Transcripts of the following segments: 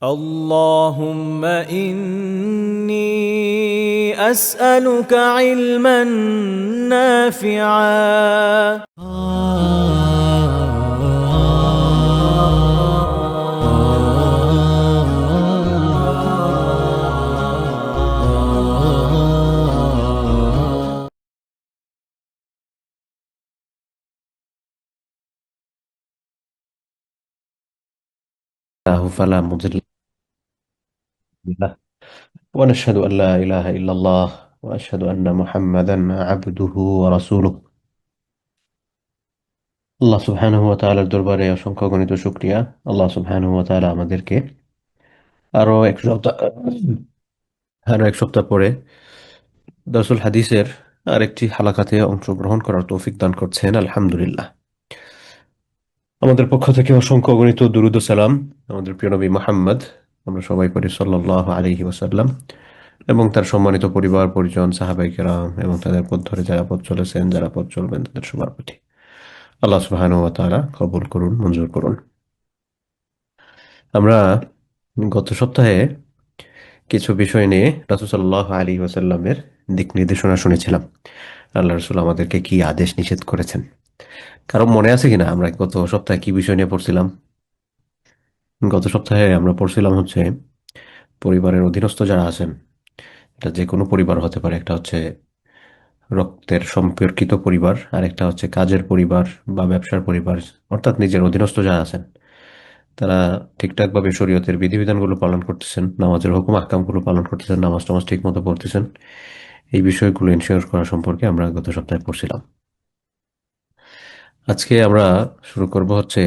اللهم إني أسألك علما نافعا. الله فلا مضل له، ونشهد أن لا إله إلا الله، وأشهد أن محمدا عبده ورسوله। আল্লাহ সুবহানাহু ওয়া তাআলার দরবারে অসংখ্য গণিত শুকরিয়া। আল্লাহ সুবহানাহু ওয়া তাআলা আমাদেরকে আরো এক সপ্তাহ আরো এক সপ্তাহ পরে দারসুল হাদিসের আরেকটি হালাকাতে অংশগ্রহণ করার তৌফিক দান করছেন, আলহামদুলিল্লাহ। আমাদের পক্ষ থেকে অসংখ্য গণিত দুরূদ ও সালাম আমাদের প্রিয় নবী মুহাম্মদ, আমরা সবাই পড়ি সাল্লাল্লাহু আলাইহি ওয়াসাল্লাম, এবং তার সম্মানিত পরিবার পরিজন সাহাবায়ে কেরাম এবং তাদের পথ ধরে যারা পথ চলেছেন, যারা পথ চলবেন, তাদের সবার প্রতি আল্লাহ সুবহানাহু ওয়া তাআলা কবুল করুন, মঞ্জুর করুন। আমরা গত সপ্তাহে কিছু বিষয় নিয়ে রাসূল সাল্লাল্লাহু আলাইহি ওয়াসাল্লামের দিক নির্দেশনা শুনেছিলাম। আল্লাহ রাসূল আমাদেরকে কি আদেশ নিষেধ করেছেন, কারণ মনে আছে কিনা আমরা গত সপ্তাহে কি বিষয় নিয়ে পড়ছিলাম? গত সপ্তাহে আমরা পড়ছিলাম হচ্ছে পরিবারের অধীনস্থ যারা আছেন, এটা যে কোনো পরিবার হতে পারে। একটা হচ্ছে রক্তের সম্পর্কিত পরিবার, আর একটা হচ্ছে কাজের পরিবার বা ব্যবসার পরিবার, অর্থাৎ নিজের অধীনস্থ যারা আছেন তারা ঠিকঠাকভাবে শরীয়তের বিধিবিধানগুলো পালন করতেছেন, নামাজের হুকুম আহকামগুলো পালন করতেছেন, নামাজ টামাজ ঠিক মতো পড়তেছেন। এই বিষয়গুলো ইনশিওর করা সম্পর্কে আমরা গত সপ্তাহে পড়ছিলাম। আজকে আমরা শুরু করব হচ্ছে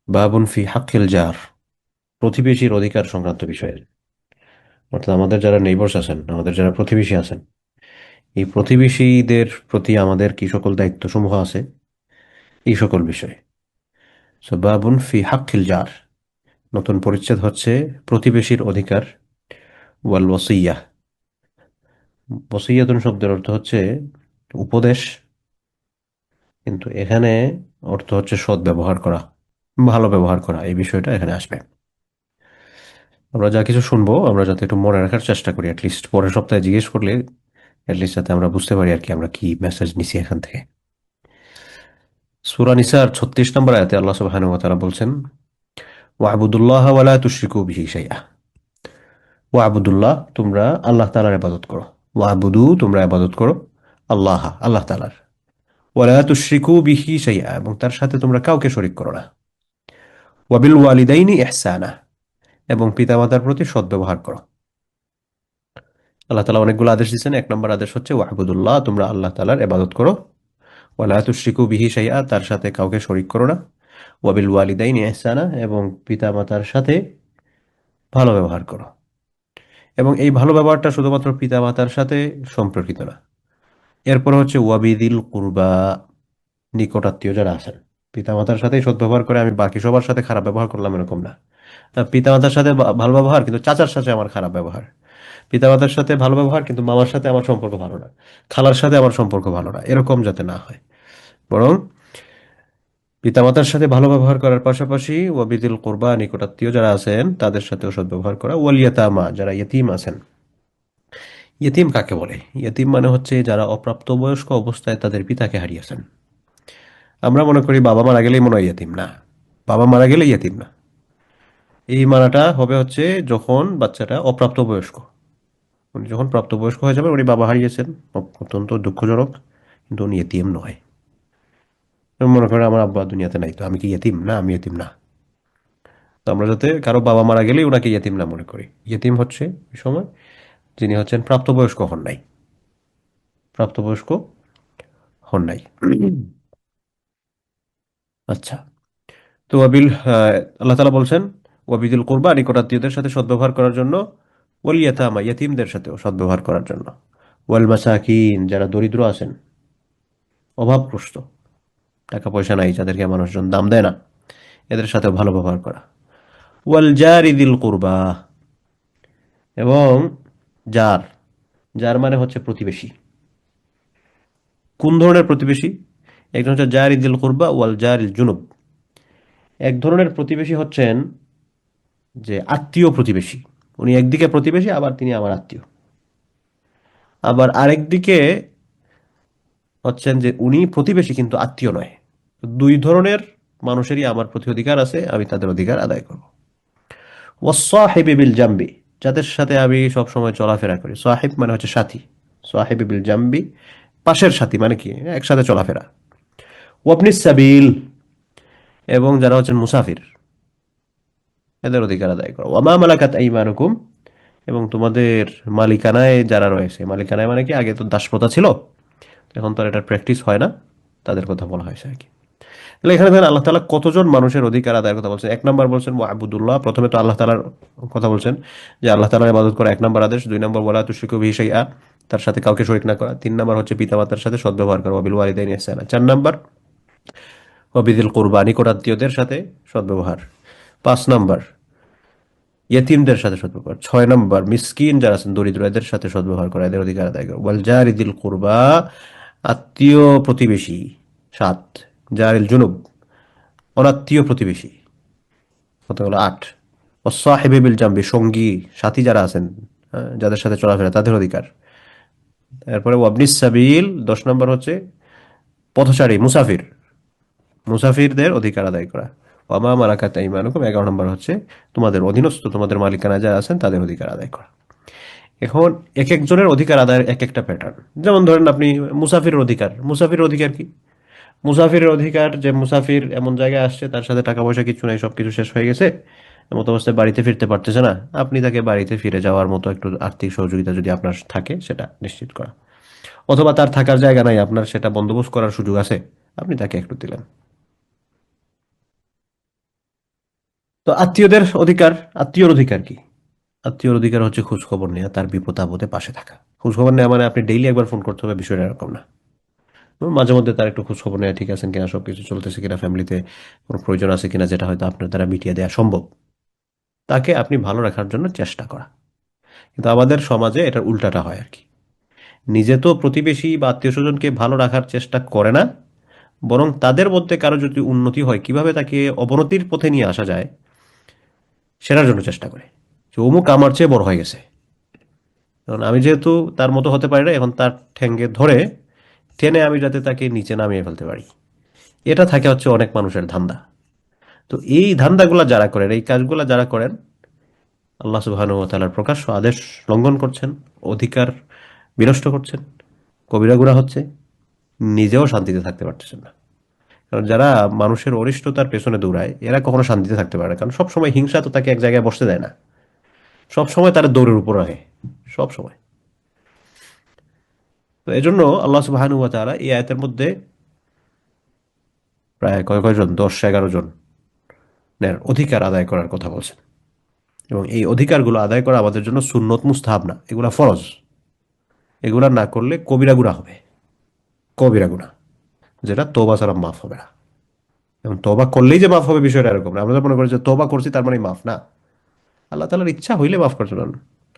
বাবুন ফি হাক্কিল জার, প্রতিবেশীর অধিকার সংক্রান্ত বিষয়ে। অর্থাৎ আমাদের যারা নেইবার্স আছেন, আমাদের যারা প্রতিবেশী আছেন, এই প্রতিবেশীদের প্রতি আমাদের কি সকল দায়িত্ব সমূহ আছে, এই সকল বিষয়। সো বাবুন ফি হাক্কিল জার, নতুন পরিচ্ছেদ হচ্ছে প্রতিবেশীর অধিকার। ওয়াল ওয়াসিয়া, ওসিয়াতুন শব্দের অর্থ হচ্ছে উপদেশ, কিন্তু এখানে অর্থ হচ্ছে সৎ ব্যবহার করা, ভালো ব্যবহার করা, এই বিষয়টা এখানে আসবে। আমরা যা কিছু শুনবো আমরা যাতে একটু মনে রাখার চেষ্টা করি, অ্যাটলিস্ট পরের সপ্তাহে জিজ্ঞেস করলে অ্যাটলিস্ট যাতে আমরা বুঝতে পারি আর কি আমরা কি মেসেজ নিছি এখান থেকে। সূরা নিসার 36 নম্বর আয়াতে আল্লাহ সুবহানাহু ওয়া তাআলা বলছেন, ওয়া'বুদুল্লাহ ওয়া লা তুশরিকু বিহি শাইআ। ওয়া'বুদুল্লাহ, তোমরা আল্লাহ তাআলার ইবাদত করো। ওয়া'বুদু, তোমরা ইবাদত করো আল্লাহ, আল্লাহ তাআলার। ওয়া লা তুশরিকু বিহি শাইআ, এবং তার সাথে তোমরা কাউকে শরীক করো না। ওয়া বিল ওয়ালিদাইনি ইহসানা, এবং পিতামাতার প্রতি সদ্ব্যবহার করো। আল্লাহ তাআলা অনেকগুলো আদেশ দিয়েছেন। এক নম্বর আদেশ হচ্ছে ওয়া'বুদুল্লাহ, তোমরা আল্লাহ তাআলার ইবাদত করো। ওয়া লা তুশরিকু বিহি শাইআ, তার সাথে কাউকে শরীক করো না। ওয়া বিল ওয়ালিদাইনি ইহসানা, এবং পিতামাতার সাথে ভালো ব্যবহার করো। এবং এই ভালো ব্যবহারটা শুধুমাত্র পিতামাতার সাথে সম্পর্কিত না। এরপর হচ্ছে ওয়াবিদিল কুরবা, নিকটাত্মীয় যারা আছেন। পিতামাতার সাথেই সদ্ব্যবহার করে আমি বাকি সবার সাথে খারাপ ব্যবহার করলাম এরকম না। পিতামাতার সাথে ভালো ব্যবহার কিন্তু চাচার সাথে আমার খারাপ ব্যবহার, পিতামাতার সাথে ভালো ব্যবহার কিন্তু মামার সাথে আমার সম্পর্ক ভালো না, খালার সাথে আমার সম্পর্ক ভালো না, এরকম যাতে না হয়। বরং পিতামাতার সাথে ভালো ব্যবহার করার পাশাপাশি ওয়াবিদিল কুরবা, নিকটাত্মীয় যারা আছেন তাদের সাথেও সদ্ব্যবহার করা। ওয়াল ইয়াতামা, যারা ইয়েতিম আছেন। ইয়েতিম কাকে বলে? ইয়েতিম মানে হচ্ছে যারা অপ্রাপ্তবয়স্ক অবস্থায় তাদের পিতাকে হারিয়েছেন। আমরা মনে করি বাবা মারা গেলেই মনে হয় ইয়েতিম, না। বাবা মারা গেলে ইয়েতিম না, এই মানাটা হবে হচ্ছে যখন বাচ্চাটা অপ্রাপ্তবয়স্ক। উনি যখন প্রাপ্তবয়স্ক হয়ে যাবে, উনি বাবা হারিয়েছেন, অত্যন্ত দুঃখজনক, কিন্তু উনি ইয়েতিম নয়। মনে করেন আমার আব্বা দুনিয়াতে নাই, তো আমি কি ইয়েতিম? না, আমি ইয়েতিম না। তো আমরা যাতে কারো বাবা মারা গেলেই ওনাকে ইয়েতিম না মনে করি। ইয়েতিম হচ্ছে ওই সময় যিনি হচ্ছেন প্রাপ্তবয়স্ক হন নাই, প্রাপ্তবয়স্ক হন নাই। আচ্ছা, তো আল্লাহ তাআলা বলছেন ওয়াবিদুল কুরবা, নিকটাত্মীয়দের সাথে সদ্ব্যবহার করার জন্য। ওয়াল ইয়াতামা, ইয়াতীমদের সাথেও সদ্ব্যবহার করার জন্য। ওয়াল মাসাকিন, যারা দরিদ্র আছেন, অভাবগ্রস্ত, টাকা পয়সা নাই, যাদেরকে মানুষজন দাম দেয় না, এদের সাথেও ভালো ব্যবহার করা। ওয়াল জারি দিল কুরবা, এবং জার, জার মানে হচ্ছে প্রতিবেশী। কোন ধরনের প্রতিবেশী? একজন হচ্ছে জারি দিল কুরবা ওয়াল জারিল জুনুব। এক ধরনের প্রতিবেশী হচ্ছেন যে আত্মীয় প্রতিবেশী, উনি একদিকে প্রতিবেশী আবার তিনি আমার আত্মীয়, আবার আরেকদিকে হচ্ছেন যে উনি প্রতিবেশী কিন্তু আত্মীয় নয়। দুই ধরনের মানুষেরই আমার প্রতি অধিকার আছে, আমি তাদের অধিকার আদায় করব। ওয়াসাহিবি বিল জাম্বি, যাদের সাথে আমি সব সময় চলাফেরা করি, সাহিব মানে হচ্ছে সাথী, সাহিবি বিল জাম্বি পাশের সাথী মানে কি একসাথে চলাফেরা। ওয়াবনিস সাবিল, এবং যারা হচ্ছেন মুসাফির, এদের অধিকার আদায় করো। ওয়ামা মালাকাত আইমানুকুম, এবং তোমাদের মালিকানায় যারা রয়েছে, মালিকানায় মানে কি আগে তো দাসপ্রথা ছিল, এখন তো আর এটার প্র্যাকটিস হয় না, তাদের কথা বলা হয়েছে আর কি। তাহলে এখানে দেখেন আল্লাহ তাআলা কতজন মানুষের অধিকার আদায়ের কথা বলছেন। এক নম্বর বলছেন ওয়াবুদুল্লাহ, প্রথমে তো আল্লাহ তাআলার কথা বলছেন যে আল্লাহ তাআলার ইবাদত করা এক নম্বর আদেশ। দুই নম্বর ওয়ালা তুশরিকু বিহি শাইআ, তার সাথে কাউকে শরীক না করা। তিন নম্বর হচ্ছে পিতামাতার সাথে সদ্ব্যবহার করা, ওয়াবিল ওয়ালিদাইনি ইহসানা। চার নম্বর ওয়াবিদিল কুরবা, নিকটাত্মীয়দের সাথে সদ্ব্যবহার। পাঁচ নম্বর ইয়েতিমদের সাথে সদ্ব্যবহার। ছয় নম্বর মিসকিন যারা আছেন দরিদ্র, এদের সাথে সদ্ব্যবহার করা, এদের অধিকার আদায় করা। ওয়াল জারিদিল কুরবা, আত্মীয় প্রতিবেশী। সাত, জারিল জুনুব, অনাত্মীয় প্রতিবেশী, কত হলো আট। অসাহেবে বিল জাম্বি, সঙ্গী সাথী যারা আছেন, যাদের সাথে চলাফেরা, তাদের অধিকার। তারপরে ওয়াবনিস সাবিল, 10 নম্বর হচ্ছে পথচারী মুসাফির, মুসাফিরদের অধিকার আদায় করা। ওয়ামা মালাকাত আইমানুকুম, 11 নম্বর হচ্ছে তোমাদের অধীনস্থ, তোমাদের মালিকানা যারা আছেন তাদের অধিকার আদায় করা। এখন এক একজনের অধিকার আদায়ের এক একটা প্যাটার্ন। যেমন ধরেন আপনি মুসাফিরের অধিকার, মুসাফিরের অধিকার কি? মুসাফিরের অধিকার যে মুসাফির এমন জায়গায় আসছে, তার সাথে টাকা পয়সা কিছু নেই, সবকিছু শেষ হয়ে গেছে, এমত অবস্থায় বাড়িতে ফিরতে পারতেছে না, আপনি তাকে বাড়িতে ফিরে যাওয়ার মতো একটু আর্থিক সহযোগিতা যদি আপনার থাকে সেটা নিশ্চিত করা। অথবা তার থাকার জায়গা নাই, আপনার সেটা বন্দোবস্ত করার সুযোগ আছে, আপনি তাকে একটু দিলেন। তো আত্মীয়দের অধিকার, আত্মীয়র অধিকার কি? আত্মীয়র অধিকার হচ্ছে খোঁজ খবর নেওয়া, তার বিপদ আপদে পাশে থাকা। খোঁজ খবর নেওয়া মানে আপনি ডেইলি একবার ফোন করতে হবে, বিষয়টা এরকম না। মাঝে মধ্যে তার একটু খোঁজ খবর নেওয়া, ঠিক আছেন কিনা, সবকিছু চলতেছে কিনা, ফ্যামিলিতে কোনো প্রয়োজন আছে কিনা, যেটা হয়তো আপনার দ্বারা মিটিয়ে দেওয়া সম্ভব, তাকে আপনি ভালো রাখার জন্য চেষ্টা করা। কিন্তু আমাদের সমাজে এটার উল্টাটা হয় আর কি। নিজে তো প্রতিবেশী বা আত্মীয় স্বজনকে ভালো রাখার চেষ্টা করে না, বরং তাদের মধ্যে কারো যদি উন্নতি হয়, কিভাবে তাকে অবনতির পথে নিয়ে আসা যায় সেটার জন্য চেষ্টা করে। যে অমুক আমার চেয়ে বড় হয়ে গেছে, কারণ আমি যেহেতু তার মতো হতে পারি না, এখন তার ঠ্যাঙ্গে ধরে টেনে আমি যাতে তাকে নিচে নামিয়ে ফেলতে পারি, এটা থাকে হচ্ছে অনেক মানুষের ধান্দা। তো এই ধান্দাগুলা যারা করেন, এই কাজগুলা যারা করেন, আল্লাহ সুবহানাহু ওয়া তাআলার প্রকাশ্য আদেশ লঙ্ঘন করছেন, অধিকার বিনষ্ট করছেন, কবিরা গুনাহ হচ্ছে, নিজেও শান্তিতে থাকতে পারতেছেন না। কারণ যারা মানুষের অনিষ্টতার পেছনে দৌড়ায়, এরা কখনো শান্তিতে থাকতে পারে না, কারণ সবসময় হিংসা তো তাকে এক জায়গায় বসতে দেয় না, সবসময় তারা দৌড়ের উপর রাখে, সব সময়। তো এজন্য আল্লাহ সুবহানাহু ওয়া তাআলা এই আয়াতের মধ্যে প্রায় কয়জন, 10-11 জনের অধিকার আদায় করার কথা বলছেন। এবং এই অধিকারগুলো আদায় করা আমাদের জন্য সুন্নত, মুস্তাহাব না, এগুলা ফরজ। এগুলা না করলে কবিরা গুনাহ হবে, কবিরা গুনাহ, যেটা তওবা ছাড়া মাফ হবে না। এবং তওবা করলেই যে মাফ হবে বিষয়টা এরকম না। আমরা তো মনে করি যে তওবা করছি তার মানে মাফ না, আল্লাহ তাআলার ইচ্ছা হইলে মাফ করবেন।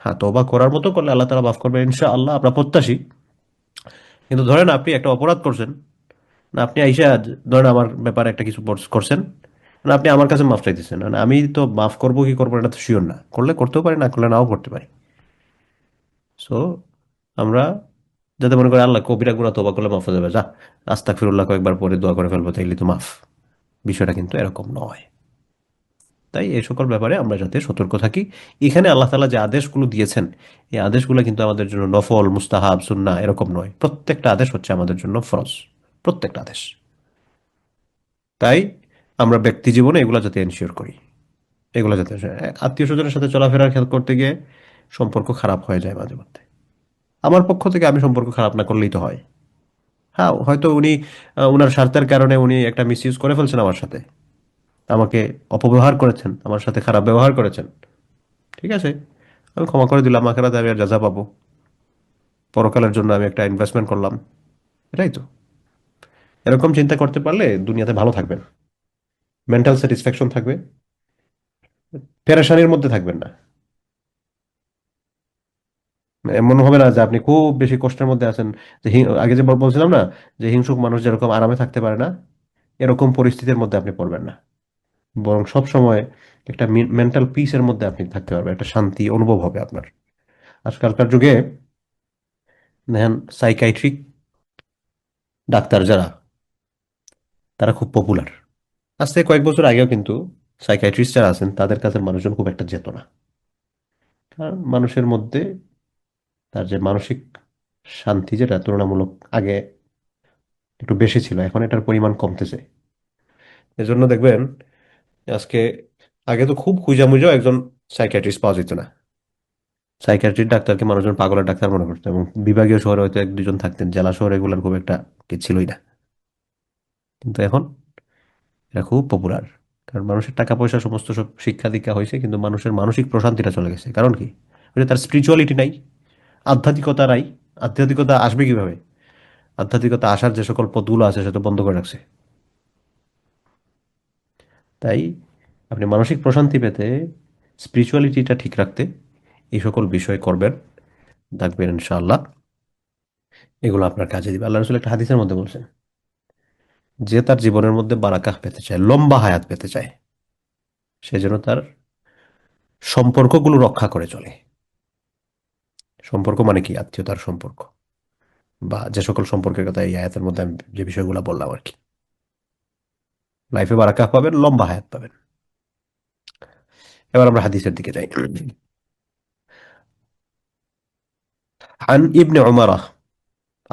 হ্যাঁ, তওবা করার মতো করলে আল্লাহ তাআলা মাফ করবেন ইনশাআল্লাহ, আমরা প্রত্যাশী। কিন্তু ধরেন আপনি একটা অপরাধ করছেন, না আপনি আইসা ধরেন আমার ব্যাপারে একটা কিছু করছেন, না আপনি আমার কাছে মাফ চাইতেছেন, না আমি তো মাফ করবো কি করবো এটা তো শিওর না, করলে করতেও পারি, না করলে নাও করতে পারি। সো আমরা যাতে মনে করি আল্লাহ কবিরা গুনাহ তওবা করলে মাফ হয়ে যাবে, যা আস্তাগফিরুল্লাহ কয়েকবার পরে দোয়া করে ফেলবো তাইলে তো মাফ, বিষয়টা কিন্তু এরকম নয়। তাই এই সকল ব্যাপারে আমরা যাতে সতর্ক থাকি। এখানে আল্লাহ তাআলা যে আদেশগুলো দিয়েছেন, এই আদেশগুলো কিন্তু আমাদের জন্য নফল, মুস্তাহাব, সুন্নাহ এরকম নয়, প্রত্যেকটা আদেশ হচ্ছে আমাদের জন্য ফরজ, প্রত্যেকটা আদেশ। তাই আমরা ব্যক্তি জীবনে এগুলো যাতে এনশিওর করি, এগুলো যাতে আত্মীয় স্বজনের সাথে চলাফেরার খেয়াল করতে গিয়ে সম্পর্ক খারাপ হয়ে যায় মাঝে মধ্যে। আমার পক্ষ থেকে আমি সম্পর্ক খারাপ না করলেই তো হয়। হ্যাঁ, হয়তো উনি উনার স্বার্থের কারণে উনি একটা মিসইউজ করে ফেলছেন আমার সাথে, আমাকে অপব্যবহার করেছেন, আমার সাথে খারাপ ব্যবহার করেছেন, ঠিক আছে, আমি ক্ষমা করে দিলাম, আখেরাতে আমি আর যাজা পাবো, পরকালের জন্য আমি একটা ইনভেস্টমেন্ট করলাম, এটাই তো। এরকম চিন্তা করতে পারলে দুনিয়াতে ভালো থাকবেন, মেন্টাল স্যাটিসফ্যাকশন থাকবে, পেরেশানির মধ্যে থাকবেন না। এমন হবে না যে আপনি খুব বেশি কষ্টের মধ্যে আছেন, যে আগে যে বলছিলাম না যে হিংসুক মানুষ যেরকম আরামে থাকতে পারে না, এরকম পরিস্থিতির মধ্যে আপনি পড়বেন না। বরং সব সময় একটা মেন্টাল পিসের মধ্যে আপনি থাকতে পারবেন, একটা শান্তি অনুভব হবে আপনার। আজকালকার যুগে দেখেন সাইকাইট্রিক ডাক্তার যারা, তারা খুব পপুলার। আজ থেকে কয়েক বছর আগেও কিন্তু সাইকাইট্রিস্ট যারা আছেন তাদের কাছে মানুষজন খুব একটা যেত না, কারণ মানুষের মধ্যে তার যে মানসিক শান্তি যেটা তুলনামূলক আগে একটু বেশি ছিল, এখন এটার পরিমাণ কমতেছে। এজন্য দেখবেন আজকে, আগে তো খুব খুঁজামুজাও একজন সাইকিয়াট্রিস্ট পাওয়া যেত না। সাইকিয়াট্রিস্ট ডাক্তারকে মানুষজন পাগলের ডাক্তার মনে করতো, এবং বিভাগীয় শহরে হয়তো এক দুজন থাকতেন, জেলা শহরে এগুলোর খুব একটা কি ছিলই না। কিন্তু এখন এটা খুব পপুলার, কারণ মানুষের টাকা পয়সা সমস্ত সব শিক্ষা দীক্ষা হয়েছে, কিন্তু মানুষের মানসিক প্রশান্তিটা চলে গেছে। কারণ কি? ওই যে তার স্পিরিচুয়ালিটি নাই, আধ্যাত্মিকতা নাই। আধ্যাত্মিকতা আসবে কিভাবে? আধ্যাত্মিকতা আসার যে সকল পথগুলো আছে সেটা বন্ধ করে রাখছে। তাই আপনি মানসিক প্রশান্তি পেতে, স্পিরিচুয়ালিটিটা ঠিক রাখতে এই সকল বিষয় করবেন, দেখবেন ইনশাআল্লাহ এগুলো আপনার কাজে দিবে। আল্লাহ রাসূল একটা হাদিসের মধ্যে বলছেন, যে তার জীবনের মধ্যে বারাকাহ পেতে চায়, লম্বা হায়াত পেতে চায়, সে যেন তার সম্পর্কগুলো রক্ষা করে চলে। সম্পর্ক মানে কি? আত্মীয়তার সম্পর্ক বা যে সকল সম্পর্কের কথা এই আয়াতের মধ্যে আমি যে বিষয়গুলো বললাম আর কি। লাইফে বারাকাহ পাবেন, লম্বা হায়াত পাবেন। এবার আমরা হাদিসের দিকে যাই। আন ইবনে উমারা,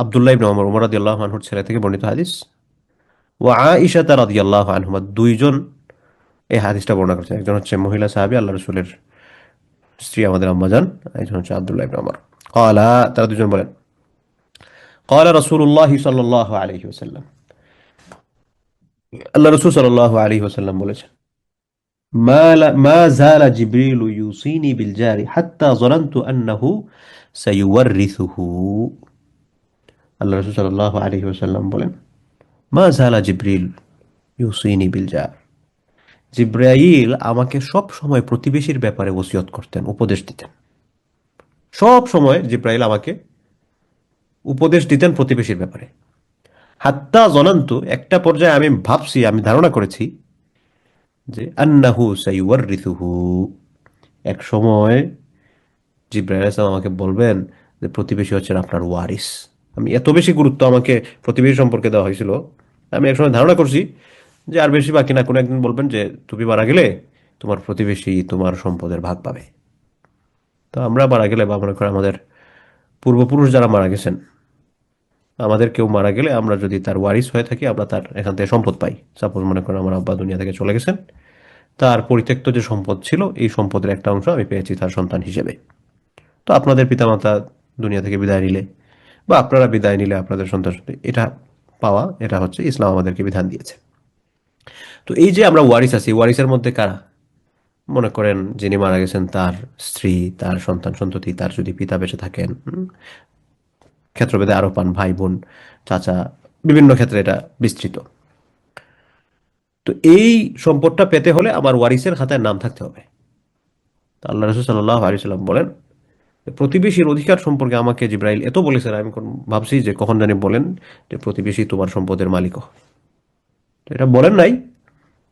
আব্দুল্লাহ ইবনে উমর, উমর রাদিয়াল্লাহু আনহুর ছেলে থেকে বর্ণিত হাদিস। ওয়া আয়েশা রাদিয়াল্লাহু আনহুমা, দুইজন এই হাদিসটা বর্ণনা করছেন। একজন হচ্ছে মহিলা সাহাবী, আল্লাহ রাসূলের স্ত্রী, আমাদের আম্মাজান। একজন হচ্ছে আব্দুল্লাহ ইবনে উমর। ক্বালা, তারা দুজন বলেন, ক্বালা রাসূলুল্লাহ সাল্লাল্লাহু আলাইহি ওয়াসাল্লাম, আল্লাহ রাসূল সাল্লাল্লাহু আলাইহি ওয়াসাল্লাম বলেছেন, মা যালা জিবরিলু ইউসিনি বিল জারি হাত্তা যানানতু আন্নাহু সায়ুওয়ারিসুহু। আল্লাহ রাসূল সাল্লাল্লাহু আলাইহি ওয়াসাল্লাম বলেন, মা যালা জিবরিল ইউসিনি বিল জার, জিব্রাইল আমাকে সব সময় প্রতিবেশীর ব্যাপারে ওসিয়ত করতেন, উপদেশ দিতেন। সব সময় জিব্রাইল আমাকে উপদেশ দিতেন প্রতিবেশীর ব্যাপারে। হাত্তা জনান্তু, একটা পর্যায়ে আমি ভাবছি, আমি ধারণা করেছি যে আন্নাহু সাইওয়ারিসুহু, এক সময় জিব্রাইল আলাইহিস সালাম আমাকে বলবেন যে প্রতিবেশী হচ্ছেন আপনার ওয়ারিস। আমি এত বেশি গুরুত্ব আমাকে প্রতিবেশী সম্পর্কে দেওয়া হয়েছিল, আমি একসময় ধারণা করছি যে আর বেশি বাকি না, কোনো একদিন বলবেন যে তুমি মারা গেলে তোমার প্রতিবেশী তোমার সম্পদের ভাগ পাবে। তো আমরা মারা গেলে, বা মনে করেন আমাদের পূর্বপুরুষ যারা মারা গেছেন, আমাদের কেউ মারা গেলে আমরা যদি তার ওয়ারিস হয়ে থাকি, আমরা তার এখান থেকে সম্পদ পাই। সাপোজ মনে করেন আমার আব্বা দুনিয়া থেকে চলে গেছেন, তার পরিত্যক্ত যে সম্পদ ছিল, এই সম্পদের একটা অংশ আমি পেয়েছি তার সন্তান হিসেবে। তো আপনাদের পিতামাতা দুনিয়া থেকে বিদায় নিলে, বা আপনারা বিদায় নিলে আপনাদের সন্তান এটা পাওয়া, এটা হচ্ছে ইসলাম আমাদেরকে বিধান দিয়েছে। তো এই যে আমরা ওয়ারিস আছি, ওয়ারিসের মধ্যে কারা? মনে করেন যিনি মারা গেছেন তার স্ত্রী, তার সন্তান সন্ততি, তার যদি পিতা বেঁচে থাকেন, ক্ষেত্রভেদে আরো পান, ভাই বোন, চাচা, বিভিন্ন ক্ষেত্রে এটা বিস্তৃত। তো এই সম্পদটা পেতে হলে আমার ওয়ারিসের খাতায় নাম থাকতে হবে। তো আল্লাহ রাসূল সাল্লাল্লাহু আলাইহি ওয়াসাল্লাম বলেন, প্রতিবেশীর অধিকার সম্পর্কে আমাকে জিব্রাইল এত বলেছেন, আমি ভাবছি যে কখন জানি বলেন যে প্রতিবেশী তোমার সম্পদের মালিকও। তো এটা বলেন নাই,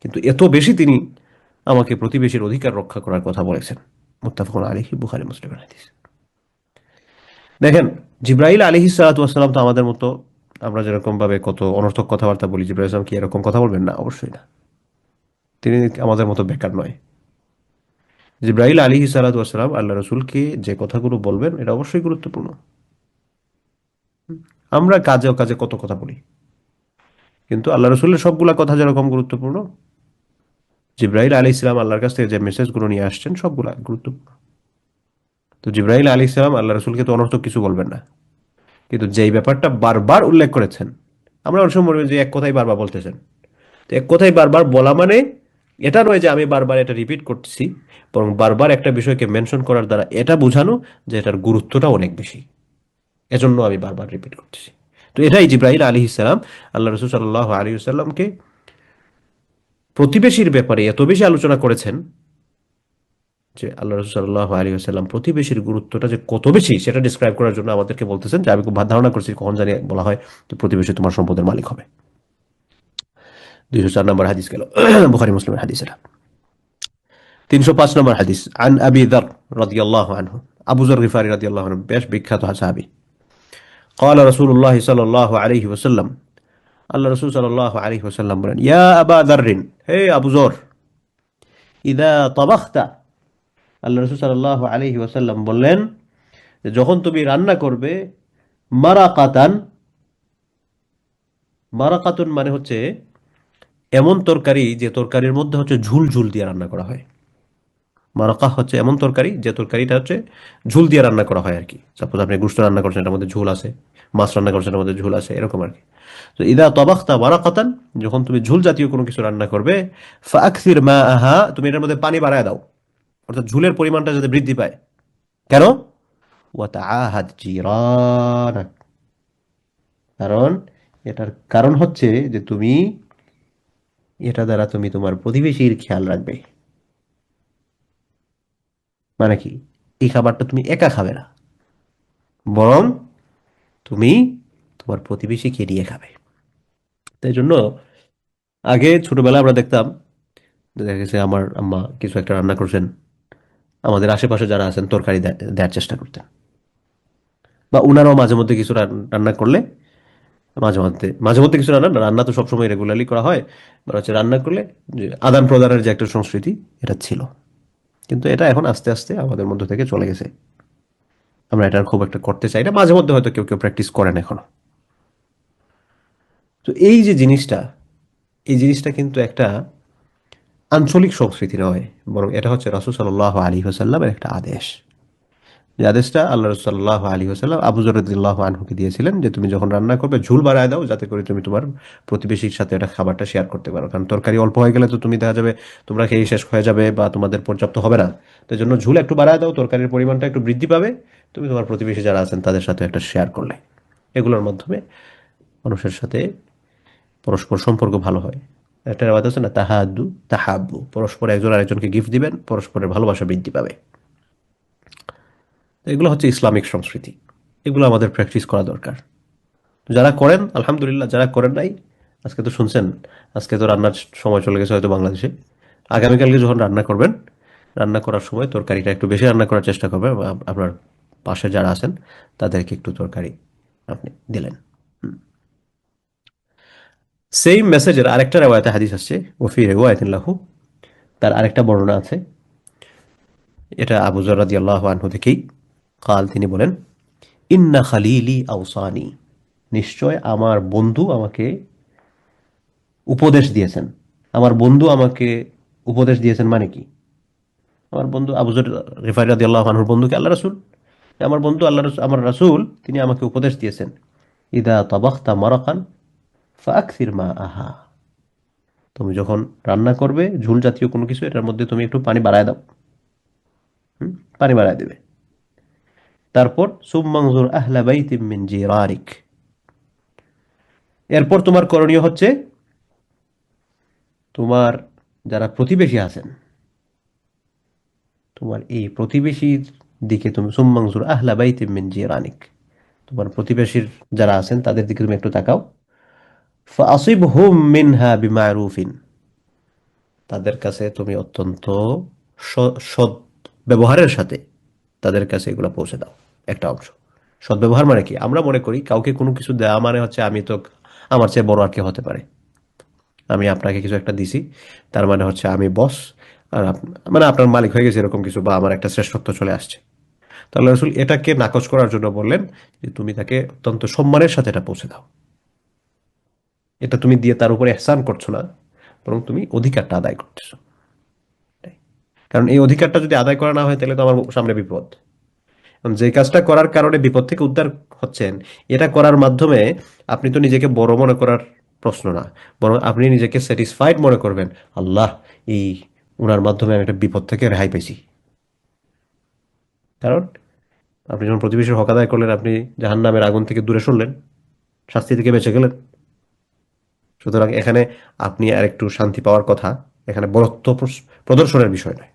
কিন্তু এত বেশি তিনি আমাকে প্রতিবেশীর অধিকার রক্ষা করার কথা বলেছেন। মুত্তাফাকুন আলাইহি, বুখারী মুসলিমের হাদিস। দেখেন, জিব্রাইল আলাইহিস সালাতু ওয়াস সালাম তো আমাদের মতো, আমরা যেরকম ভাবে কত অনর্থক কথাবার্তা বলি, জিব্রাইল সালাম কি এরকম কথা বলবেন? না, অবশ্যই না। তিনি আমাদের মতো বেকার নয়। জিব্রাইল আলাইহিস সালাতু ওয়াস সালাম আল্লাহ রাসূলকে যে কথাগুলো বলবেন, এটা অবশ্যই গুরুত্বপূর্ণ। আমরা কাজে কাজে কত কথা বলি, কিন্তু আল্লাহ রসুলের সবগুলা কথা যেরকম গুরুত্বপূর্ণ, জিব্রাইল আলাইহিস সালাম আল্লাহর কাছ থেকে যে মেসেজগুলো নিয়ে আসছেন সবগুলা গুরুত্বপূর্ণ। তো জিব্রাইল আলাইহিস সালাম আল্লাহ রসুলকে তো অনর্থক কিছু বলবেন না, কিন্তু যেই ব্যাপারটা বারবার উল্লেখ করেছেন, আমরা অনেক সময় মনে করি যে এক কথাই বারবার বলতেছেন। তো এক কথাই বারবার বলা মানে এটা নয় যে আমি বারবার এটা রিপিট করতেছি, বরং বারবার একটা বিষয়কে মেনশন করার দ্বারা এটা বোঝানো যে এটার গুরুত্বটা অনেক বেশি, এজন্য আমি বারবার রিপিট করতেছি। তো এটাই জিব্রাইল আলাইহিস সালাম আল্লাহ রসুল সাল্লাল্লাহু আলাইহি ওয়াসাল্লামকে প্রতিবেশীর ব্যাপারে এত বেশি আলোচনা করেছেন যে আল্লাহ রসুল সাল্লাল্লাহু আলাইহি ওয়াসাল্লাম প্রতিবেশীর গুরুত্বটা যে কত বেশি সেটা ডিসক্রাইব করার জন্য আমাদেরকে বলতেছেন যে আমি খুব ধারণা করছি কখন জানি বলা হয় যে প্রতিবেশী তোমার সম্পদের মালিক হবে। 204 নম্বর হাদিস গেল। বুখারী মুসলিমের হাদিস এটা। 305 নম্বর হাদিস, আন আবি যার রাদিয়াল্লাহু আনহু, আবু যর গিফারি রাদিয়াল্লাহু আনহু, বেশ বিখ্যাত সাহাবী। قال رسول الله صلى الله عليه وسلم, আল্লাহ রাসূল সাল্লাল্লাহু আলাইহি ওয়াসাল্লাম বলেন, ইয়া আবা যাররিন, হে আবু যর, ইদা তাবাখতা, আল্লাহ রাসূল সাল্লাল্লাহু আলাইহি ওয়াসাল্লাম বললেন যে যখন তুমি রান্না করবে, মারাকাতান, মারাকাতুন মানে হচ্ছে এমন তরকারি যে তরকারির মধ্যে হচ্ছে ঝুল ঝুল দিয়ে রান্না করা হয়। মারাকা হচ্ছে এমন তরকারি যে তরকারিটা হচ্ছে ঝুল দিয়ে রান্না করা হয় আর কি। সাপোজ আপনি গোশত রান্না করছেন, এটার মধ্যে ঝুল আছে, মাছ রান্না করছেন, এটার মধ্যে ঝুল আছে, এরকম আর কি। তো ইদা তাবাখতা মারাকাতান, যখন তুমি ঝুল জাতীয় কোনো কিছু রান্না করবে, ফাআকসির মাআহা, তুমি এটার মধ্যে পানি বাড়ায় দাও, অর্থাৎ ঝুলের পরিমাণটা যাতে বৃদ্ধি পায়। কেন? ওয়া তাআহাদ জিরানাক, কারণ এটার কারণ হচ্ছে যে তুমি এটা দ্বারা তুমি তোমার প্রতিবেশীর খেয়াল রাখবে। মানে কি? এই খাবারটা তুমি একা খাবে না, বরং তুমি তোমার প্রতিবেশীকে নিয়ে খাবে। তাই জন্য আগে ছোটবেলায় আমরা দেখতাম, দেখা গেছে আমার আম্মা কিছু একটা রান্না করছেন, আমাদের আশেপাশে যারা আছেন তরকারি দেওয়ার চেষ্টা করতেন, বা উনারাও মাঝে মধ্যে কিছু রান্না করলে, মাঝে মধ্যে কিছু রান্না, রান্না তো সবসময় রেগুলারলি করা হয়, বা হচ্ছে রান্না করলে যে আদান প্রদানের যে একটা সংস্কৃতি, এটা ছিল। কিন্তু এটা এখন আস্তে আস্তে আমাদের মধ্য থেকে চলে গেছে। আমরা এটা আর খুব একটা করতে চাই না, মাঝে মধ্যে হয়তো কেউ কেউ প্র্যাকটিস করেন এখনো। তো এই যে জিনিসটা, এই জিনিসটা কিন্তু একটা আঞ্চলিক সংস্কৃতি নয়, বরং এটা হচ্ছে রাসূল সাল্লাল্লাহু আলাইহি ওয়াসাল্লামের একটা আদেশ। যে আদেশটা আল্লাহ রাসূল সাল্লাল্লাহু আলাইহি ওয়াসাল্লাম আবু যর রাদিয়াল্লাহু আনহুকে দিয়েছিলেন, যে তুমি যখন রান্না করবে ঝুল বাড়ায় দাও, যাতে করে তুমি তোমার প্রতিবেশীর সাথে এটা খাবারটা শেয়ার করতে পারো। কারণ তরকারি অল্প হয়ে গেলে তো তুমি দেখা যাবে তোমরা খেয়ে শেষ হয়ে যাবে, বা তোমাদের পর্যাপ্ত হবে না। তাই জন্য ঝুল একটু বাড়ায় দাও, তরকারির পরিমাণটা একটু বৃদ্ধি পাবে, তুমি তোমার প্রতিবেশী যারা আছেন তাদের সাথে একটা শেয়ার করলে। এগুলোর মাধ্যমে মানুষের সাথে পরস্পর সম্পর্ক ভালো হয়। একটা বাদ আছে না, তাহাদু তাহাব্বু, পরস্পর একজন আরেকজনকে গিফট দিবেন, পরস্পরের ভালোবাসা বৃদ্ধি পাবে। তো এগুলো হচ্ছে ইসলামিক সংস্কৃতি, এগুলো আমাদের প্র্যাকটিস করা দরকার। যারা করেন আলহামদুলিল্লাহ, যারা করেন নাই, আজকে তো শুনছেন, আজকে তো রান্নার সময় চলে গেছে হয়তো বাংলাদেশে। আগামীকালকে যখন রান্না করবেন, রান্না করার সময় তরকারিটা একটু বেশি রান্না করার চেষ্টা করবেন, বা আপনার পাশে যারা আছেন তাদেরকে একটু তরকারি আপনি দিলেন। সেম মেসেজের আরেকটা রেওয়ায়তে হাদিস আসছে, ওফি রিওয়ায়াতিন লাহু, তার আরেকটা বর্ণনা আছে, এটা আবু যর রাদিয়াল্লাহু আনহু থেকেই। কাল, তিনি বলেন, ইন্না খালিলি আওসানি, নিশ্চয় আমার বন্ধু আমাকে উপদেশ দিয়েছেন। আমার বন্ধু আমাকে উপদেশ দিয়েছেন মানে কি? আমার বন্ধু আবু যর গিফারি রাদিয়াল্লাহু আনহুর বন্ধুকে আল্লাহ রাসূল, আমার বন্ধু আল্লাহ রাসূল, আমার রাসূল, তিনি আমাকে উপদেশ দিয়েছেন, ইদা তাবাখতা মারাকান ফাআকসির মাআহা, তুমি যখন রান্না করবে ঝুল জাতীয় কোনো কিছু, এটার মধ্যে তুমি একটু পানি বাড়ায় দাও। পানি বাড়ায় দেবে। তারপর সুম্মানজুর আহলা বাইতিম মিন জিরারিক, এরপর তোমার করণীয় হচ্ছে তোমার যারা প্রতিবেশী আছেন, তোমার এই প্রতিবেশীর দিকে তুমি, সুম্মানজুর আহলা বাইতিম মিন জিরানিক, তোমার প্রতিবেশীর যারা আছেন তাদের দিকে তুমি একটু তাকাও। ফাআসিবহুম মিনহা বিমারুফিন, তাদের কাছে তুমি অত্যন্ত সৎ ব্যবহারের সাথে তাদের কাছে এগুলো পৌঁছে দাও। একটা অংশ সদ্ব্যবহার মানে কি? আমরা মনে করি কাউকে কোনো কিছু দেওয়া মানে হচ্ছে আমি তো, আমার চেয়ে বড় আর কে হতে পারে, আমি আপনাকে কিছু একটা দিছি, তার মানে হচ্ছে আমি বস, আর মানে আপনার মালিক হয়ে গেছে এরকম কিছু, বা আমার একটা শ্রেষ্ঠত্ব চলে আসছে। তাহলে রসুল এটাকে নাকচ করার জন্য বললেন যে তুমি তাকে অত্যন্ত সম্মানের সাথে এটা পৌঁছে দাও। এটা তুমি দিয়ে তার উপরে এহসান করছো না, বরং তুমি অধিকারটা আদায় করতেছো। কারণ এই অধিকারটা যদি আদায় করা না হয়, তাহলে তো আমার সামনে বিপদ। যে কাজটা করার কারণে বিপদ থেকে উদ্ধার হচ্ছেন, এটা করার মাধ্যমে আপনি তো নিজেকে বড় মনে করার প্রশ্ন না, বরং আপনি নিজেকে স্যাটিসফাইড মনে করবেন, আল্লাহ, এই উনার মাধ্যমে আমি একটা বিপদ থেকে রেহাই পেয়েছি। কারণ আপনি যখন প্রতিবেশীর হক আদায় করলেন, আপনি জাহান্নামের আগুন থেকে দূরে সরলেন, শাস্তি থেকে বেঁচে গেলেন। সুতরাং এখানে আপনি আর একটু শান্তি পাওয়ার কথা, এখানে বরত্ব প্রদর্শনের বিষয় নয়।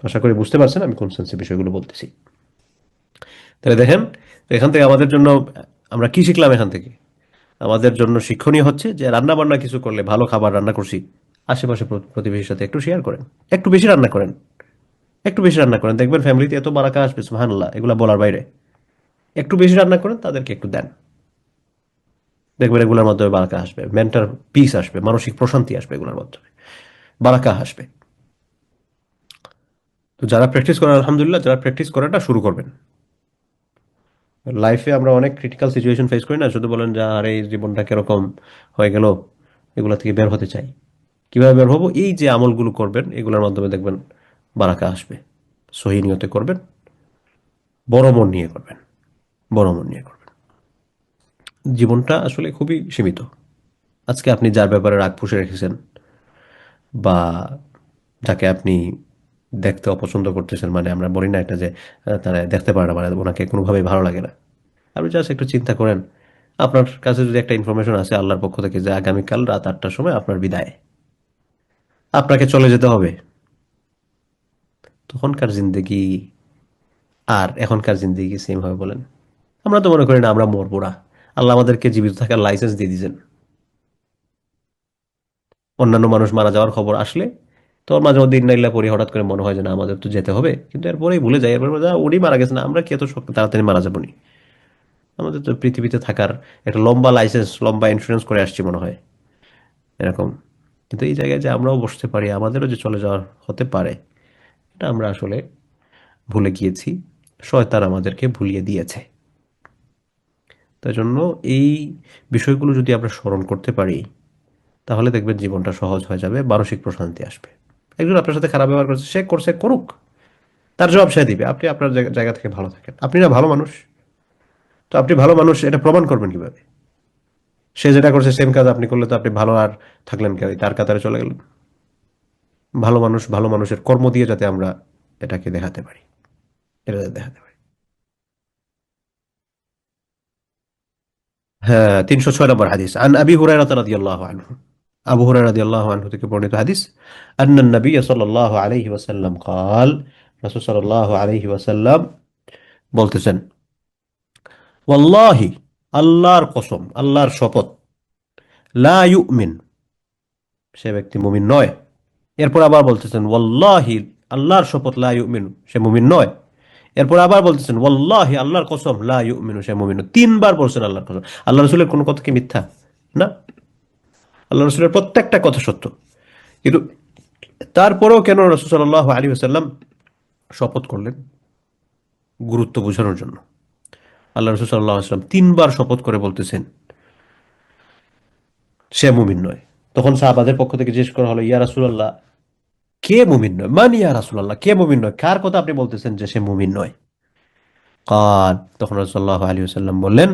আশা করি বুঝতে পারছেন আমি কোন সেন্সে বিষয়গুলো বলতেছি। তাহলে দেখেন, এখান থেকে আমাদের জন্য আমরা কি শিখলাম এখান থেকে? আমাদের জন্য শিক্ষণীয় হচ্ছে যে রান্না বান্না কিছু করলে, ভালো খাবার রান্না করছি, আশেপাশে প্রতিবেশীর সাথে একটু শেয়ার করেন, একটু বেশি রান্না করেন, একটু বেশি রান্না করেন, দেখবেন ফ্যামিলিতে এত বারাকা আসবে, সুবহানাল্লাহ, এগুলা বলার বাইরে। একটু বেশি রান্না করেন, তাদেরকে একটু দেন, দেখবেন এগুলোর মাধ্যমে বারাকা আসবে, মেন্টাল পিস আসবে, মানসিক প্রশান্তি আসবে, এগুলোর মাধ্যমে বারাকা আসবে। তো যারা প্র্যাকটিস করেন আলহামদুলিল্লাহ, যারা প্র্যাকটিস করাটা শুরু করবেন। লাইফে আমরা অনেক ক্রিটিক্যাল সিচুয়েশন ফেস করি না, শুধু বলেন যে আরে এই জীবনটা কিরকম হয়ে গেল, এগুলা থেকে বের হতে চাই। কিভাবে বের হবো? এই যে আমলগুলো করবেন, এগুলোর মাধ্যমে দেখবেন বারাকা আসবে। সহি নিয়তে করবেন, বড় মন নিয়ে করবেন, বড় মন নিয়ে করবেন। জীবনটা আসলে খুবই সীমিত। আজকে আপনি যার ব্যাপারে রাগ পুষে রেখেছেন, বা যাকে আপনি দেখতে অপছন্দ করতেছেন, মানে আমরা বলি না এটা যে তারা দেখতে পারে না, মানে ওনাকে কোনোভাবেই ভালো লাগে না, আপনি জাস্ট একটু চিন্তা করেন, আপনার কাছে যদি একটা ইনফরমেশন আছে আল্লাহর পক্ষ থেকে যে আগামীকাল রাত 8টার সময় আপনার বিদায়, আপনাকে চলে যেতে হবে, তখনকার জিন্দেগি আর এখনকার জিন্দেগি সেম হবে বলেন? আমরা তো মনে করি না আমরা মরবো না, আল্লাহ আমাদেরকে জীবিত থাকার লাইসেন্স দিয়ে দিয়েছেন। অন্যান্য মানুষ মারা যাওয়ার খবর আসলে তো ওর মাঝে মধ্যে ইন্নাইল্লাহ পড়ি, হঠাৎ করে মনে হয় যে না আমাদের তো যেতে হবে, কিন্তু এরপরেই ভুলে যাই, এরপরে উনি মারা গেছেন, আমরা কি এত তাড়াতাড়ি মারা যাবো নি? আমাদের তো পৃথিবীতে থাকার একটা লম্বা লাইসেন্স, লম্বা ইন্স্যুরেন্স করে আসছি মনে হয়, এরকম। কিন্তু এই জায়গায় যে আমরাও বসতে পারি, আমাদেরও যে চলে যাওয়ার হতে পারে, এটা আমরা আসলে ভুলে গিয়েছি, শয়তান আমাদেরকে ভুলিয়ে দিয়েছে। তাই জন্য এই বিষয়গুলো যদি আমরা স্মরণ করতে পারি, তাহলে দেখবেন জীবনটা সহজ হয়ে যাবে, মানসিক প্রশান্তি আসবে। একজন আপনার সাথে খারাপ ব্যবহার করছে, সে করছে করুক, তার জবাব সে দিবে, আপনি আপনার জায়গা থেকে ভালো থাকেন। আপনি না ভালো মানুষ, তো আপনি ভালো মানুষ এটা প্রমাণ করবেন কিভাবে? সে যেটা করছে সেম কাজ আপনি করলে তো আপনি ভালো আর থাকলেন কেন, তার কাতারে চলে গেলেন? ভালো মানুষ, ভালো মানুষের কর্ম দিয়ে যাতে আমরা এটাকে দেখাতে পারি, এটা যাতে দেখাতে পারি। হ্যাঁ, 306 নম্বর হাদিস, আন আবি হুরায়রা রাদিয়াল্লাহু আনহু। আবু হুরায়রা রাদিয়াল্লাহু আনহু থেকে বর্ণিত হাদিস, আন্নান নবী সাল্লাল্লাহু আলাইহি ওয়াসাল্লাম قال, রাসূল সাল্লাল্লাহু আলাইহি ওয়াসাল্লাম বলতেছেন, ওয়াল্লাহি, আল্লাহর কসম, আল্লাহর শপথ, লা ইউমিন, সে ব্যক্তি মুমিন নয়। এরপর আবার বলতেছেন ওয়াল্লাহি, আল্লাহর শপথ, লা ইউমিন, সে মুমিন নয়। এরপর আবার বলতেছেন ওয়াল্লাহি, আল্লাহর কসম, লা ইউমিনু, সে মুমিন নয়। তিনবার বলছেন আল্লাহর কসম। আল্লাহ রসুলের কোনো কথা কি মিথ্যা? না, আল্লাহ রসুলের প্রত্যেকটা কথা সত্য। কিন্তু তারপরেও কেন রাসূল সাল্লাল্লাহু আলাইহি ওয়াসাল্লাম শপথ করলেন? গুরুত্ব বোঝানোর জন্য। আল্লাহ রসুল সাল্লাল্লাহু আলাইহি ওয়াসাল্লাম তিনবার শপথ করে বলতেছেন সে মুমিন নয়। তখন সাহাবাদের পক্ষ থেকে জিজ্ঞেস করা হলো, ইয়া রাসূলুল্লাহ, কে মুমিন নয়? মান ইয়া রাসূলুল্লাহ, কে মুমিন নয়? কার কথা আপনি বলতেছেন যে সে মুমিন নয়? কাল, তখন রাসূলুল্লাহ সাল্লাল্লাহু আলাইহি ওয়াসাল্লাম বললেন,